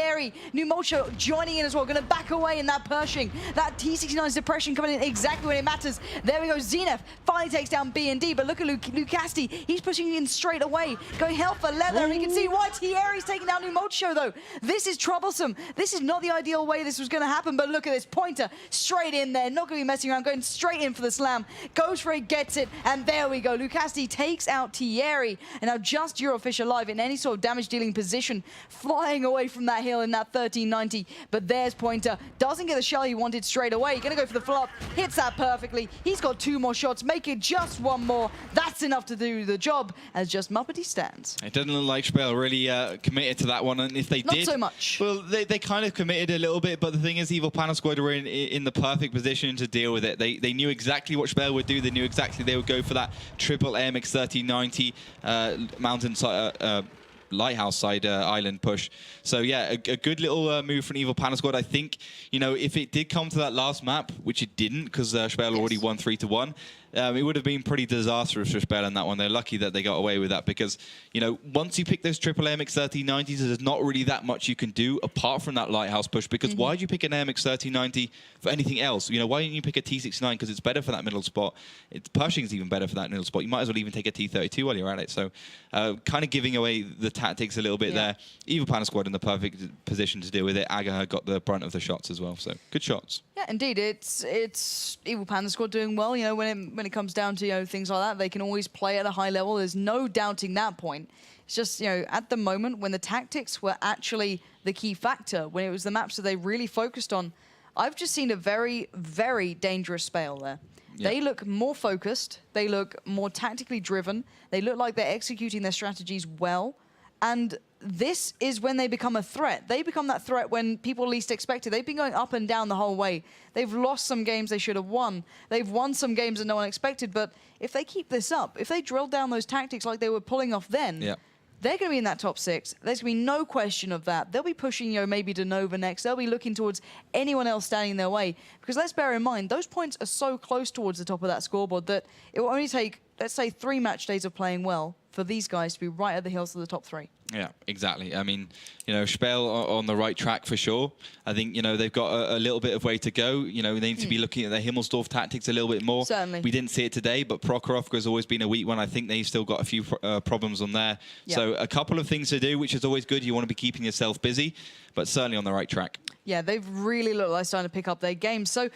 Numocho joining in as well, going to back away in that Pershing. That T69's depression coming in exactly when it matters. There we go, Zenef finally takes down B&D, but look at Lucasti, he's pushing in straight away, going hell for leather, and you can see why Thierry's taking down Numocho though. This is troublesome. This is not the ideal way this was going to happen, but look at this, Pointer straight in there, not going to be messing around, going straight in for the slam, goes for it, gets it, and there we go. Lucasti takes out Thierry, and now just Eurofish alive in any sort of damage dealing position, flying away from that hill in that 1390, but there's Pointer. Doesn't get the shell he wanted straight away. Gonna go for the flop. Hits that perfectly. He's got 2 more shots. Make it just 1 more. That's enough to do the job as just Muppety stands. It doesn't look like SPALE really committed to that one, and if they Not did... so much. Well, they kind of committed a little bit, but the thing is, Evil Panda squad were in the perfect position to deal with it. They knew exactly what SPALE would do. They knew exactly they would go for that triple AMX 1390 mountainside... lighthouse side island push. So yeah, a good little move from Evil Panda squad. I think, you know, if it did come to that last map, which it didn't because SPALE already won 3-1, it would have been pretty disastrous for SPALE in that one. They're lucky that they got away with that because, you know, once you pick those triple AMX 1390s, there's not really that much you can do apart from that lighthouse push, because why did you pick an AMX 1390 for anything else? You know, why didn't you pick a T69? Because it's better for that middle spot. Pershing's even better for that middle spot. You might as well even take a T32 while you're at it. So kind of giving away the tactics a little bit there. Evil Panda squad in the perfect position to deal with it. Aga got the brunt of the shots as well. So good shots. Yeah, indeed. It's Evil Panda squad doing well. You know, when it comes down to, you know, things like that, they can always play at a high level. There's no doubting that point. It's just, you know, at the moment when the tactics were actually the key factor, when it was the maps that they really focused on, I've just seen a very, very dangerous SPALE there. Yeah. They look more focused. They look more tactically driven. They look like they're executing their strategies well. And this is when they become a threat. They become that threat when people least expect it. They've been going up and down the whole way. They've lost some games they should have won. They've won some games that no one expected. But if they keep this up, if they drill down those tactics like they were pulling off then, they're going to be in that top 6. There's going to be no question of that. They'll be pushing, you know, maybe to Nova next. They'll be looking towards anyone else standing in their way. Because let's bear in mind, those points are so close towards the top of that scoreboard that it will only take, let's say, 3 match days of playing well for these guys to be right at the heels of the top 3. Yeah, exactly. I mean, you know, SPALE are on the right track for sure. I think, you know, they've got a little bit of way to go. You know, they need to be looking at their Himmelsdorf tactics a little bit more. Certainly. We didn't see it today, but Prokhorov has always been a weak one. I think they've still got a few problems on there. Yep. So a couple of things to do, which is always good. You want to be keeping yourself busy, but certainly on the right track. Yeah, they've really looked like starting to pick up their game. So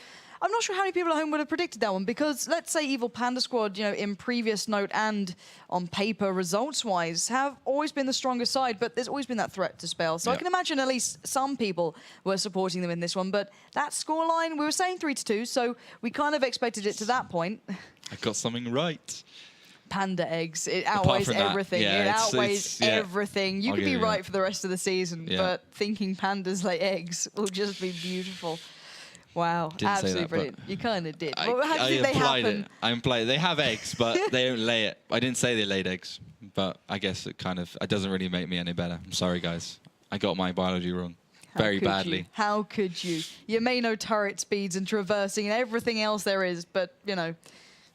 I'm not sure how many people at home would have predicted that one, because let's say Evil Panda squad, you know, in previous note and on paper results-wise, have always been the stronger side, but there's always been that threat to SPALE. So I can imagine at least some people were supporting them in this one, but that scoreline, we were saying 3-2, so we kind of expected it to that point. I got something right. Panda eggs. It outweighs everything. Yeah, it outweighs everything. You could be right for the rest of the season, but thinking pandas lay eggs will just be beautiful. Wow, Didn't absolutely say that, brilliant. You kind of did. I implied it. I implied it. They have eggs, but they don't lay it. I didn't say they laid eggs, but I guess it doesn't really make me any better. I'm sorry, guys. I got my biology wrong. Very badly. How could you? You may know turret speeds and traversing and everything else there is, but, you know,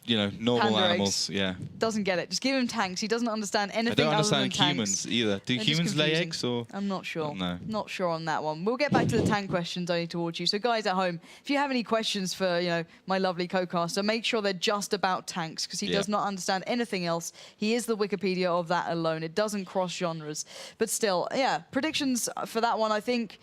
normal Panda animals. eggs. Yeah. Doesn't get it. Just give him tanks. He doesn't understand I anything don't other than understand tanks. humans either. Do They're just humans lay confusing. eggs or? I'm not sure. No. Not sure on that one. We'll get back to the tank questions only towards you. So guys at home, if you have any questions for my lovely co-caster, make sure they're just about tanks because he does not understand anything else. He is the Wikipedia of that alone. It doesn't cross genres. But still, yeah, predictions for that one, I think.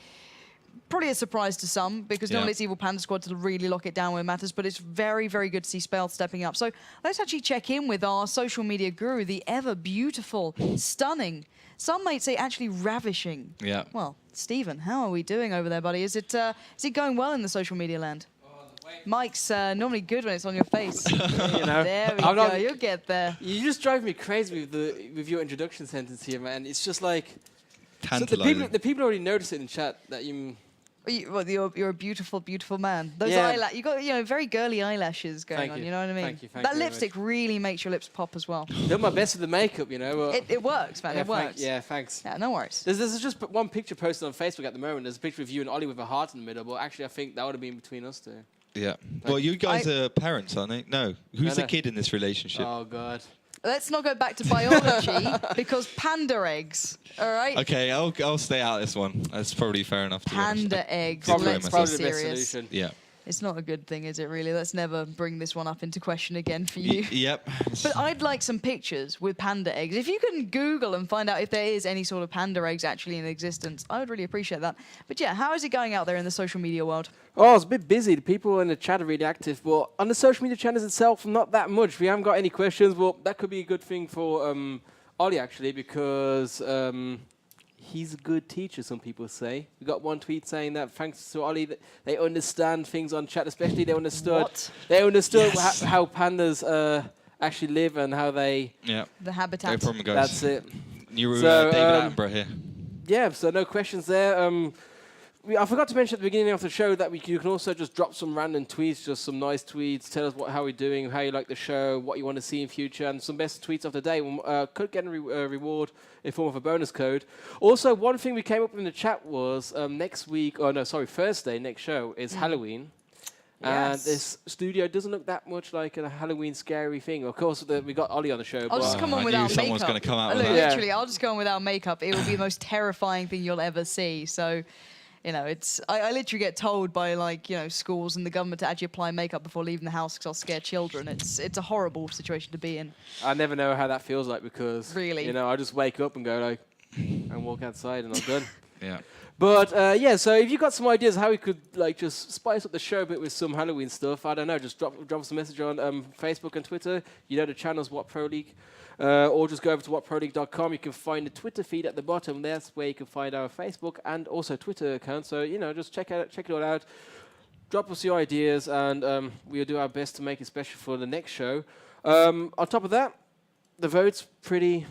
Probably a surprise to some because normally it's Evil Panda Squad to really lock it down where it matters, but it's very, very good to see SPALE stepping up. So let's actually check in with our social media guru, the ever beautiful, stunning, some might say actually ravishing. Yeah. Well, Stephen, how are we doing over there, buddy? Is it going well in the social media land? Mike's normally good when it's on your face. There we go. You'll get there. You just drive me crazy with your introduction sentence here, man. It's just like Tantalizing. so the people already notice it in chat that you. You're a beautiful, beautiful man. Those you got very girly eyelashes going on. You know what I mean? Thank you. That lipstick really makes your lips pop as well. Done my best with the makeup, It works, man. It works. Thanks. Yeah, no worries. There's just one picture posted on Facebook at the moment. There's a picture of you and Ollie with a heart in the middle, but actually I think that would have been between us two. Yeah. Well, you guys are parents, aren't they? No. Who's the kid in this relationship? Oh God. Let's not go back to biology because panda eggs. All right. Okay, I'll stay out of this one. That's probably fair enough. Panda eggs. Probably Let's be probably the best serious. solution. Yeah. It's not a good thing, is it, really? Let's never bring this one up into question again for you. Yep. But I'd like some pictures with panda eggs. If you can Google and find out if there is any sort of panda eggs actually in existence, I would really appreciate that. But yeah, how is it going out there in the social media world? Oh, it's a bit busy. The people in the chat are really active, but on the social media channels itself, not that much. We haven't got any questions. Well, that could be a good thing for Ollie, actually, because he's a good teacher, some people say. We got one tweet saying that thanks to Ollie, that they understand things on chat, especially they understood how pandas actually live and how they... Yeah. The habitat. No problem, guys. That's it. You're David Attenborough here. Yeah, so no questions there. I forgot to mention at the beginning of the show that you can also just drop some random tweets, just some nice tweets, tell us how we're doing, how you like the show, what you want to see in future, and some best tweets of the day. Could get a reward in form of a bonus code. Also, one thing we came up with in the chat was Thursday, next show, is Halloween. And this studio doesn't look that much like a Halloween scary thing. Of course, we got Ollie on the show. I'll just come on without makeup. Someone's going to come out with that. Literally, I'll just go on without makeup. It will be the most terrifying thing you'll ever see. So... I literally get told by schools and the government to actually apply makeup before leaving the house because I'll scare children. It's a horrible situation to be in. I never know how that feels like because really, I just wake up and go and walk outside and I'm done. Yeah. But so if you got some ideas how we could just spice up the show a bit with some Halloween stuff, I don't know, just drop us a message on Facebook and Twitter. The channel's WoT Pro League. Or just go over to wotproleague.com. You can find the Twitter feed at the bottom. That's where you can find our Facebook and also Twitter account. So, just check it all out. Drop us your ideas, and we'll do our best to make it special for the next show. On top of that, the vote's pretty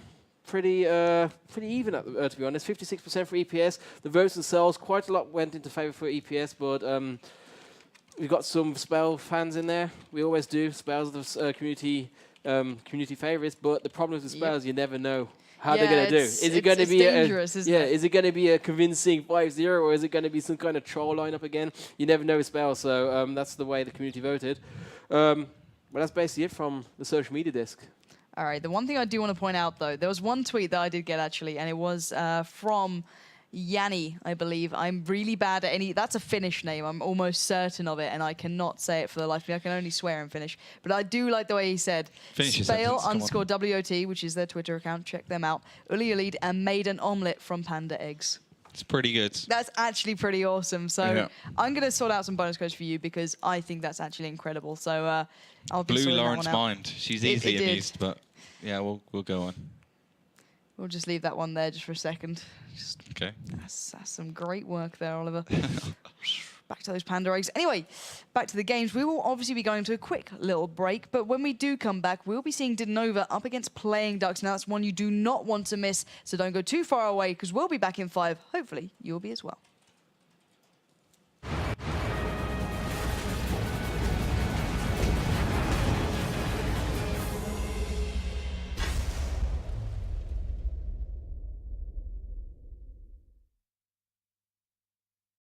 even, to be honest. 56% for EPS. The votes themselves, quite a lot went into favour for EPS, but we've got some SPALE fans in there. We always do. SPALE's the community favourites, but the problem with the SPALE is you never know how they're going to do. Is it going to be is it going to be a convincing 5-0 or is it going to be some kind of troll lineup again? You never know with SPALE, so that's the way the community voted. But that's basically it from the social media desk. All right, the one thing I do want to point out, though, there was one tweet that I did get, actually, and it was from Yanni, I believe. I'm really bad at any... That's a Finnish name. I'm almost certain of it, and I cannot say it for the life of me. I can only swear in Finnish. But I do like the way he said, SPALE_WoT, which is their Twitter account. Check them out. Uli Ulid and made an omelette from panda eggs. It's pretty good. That's actually pretty awesome. So I'm going to sort out some bonus codes for you because I think that's actually incredible. So I'll be Blew Lauren's mind. She's easily amused, but yeah, we'll go on. We'll just leave that one there just for a second. Okay. That's some great work there, Oliver. Back to those panda eggs. Anyway, back to the games. We will obviously be going to a quick little break, but when we do come back, we'll be seeing Didnova up against Playing Ducks. Now, that's one you do not want to miss, so don't go too far away, because we'll be back in 5. Hopefully, you'll be as well.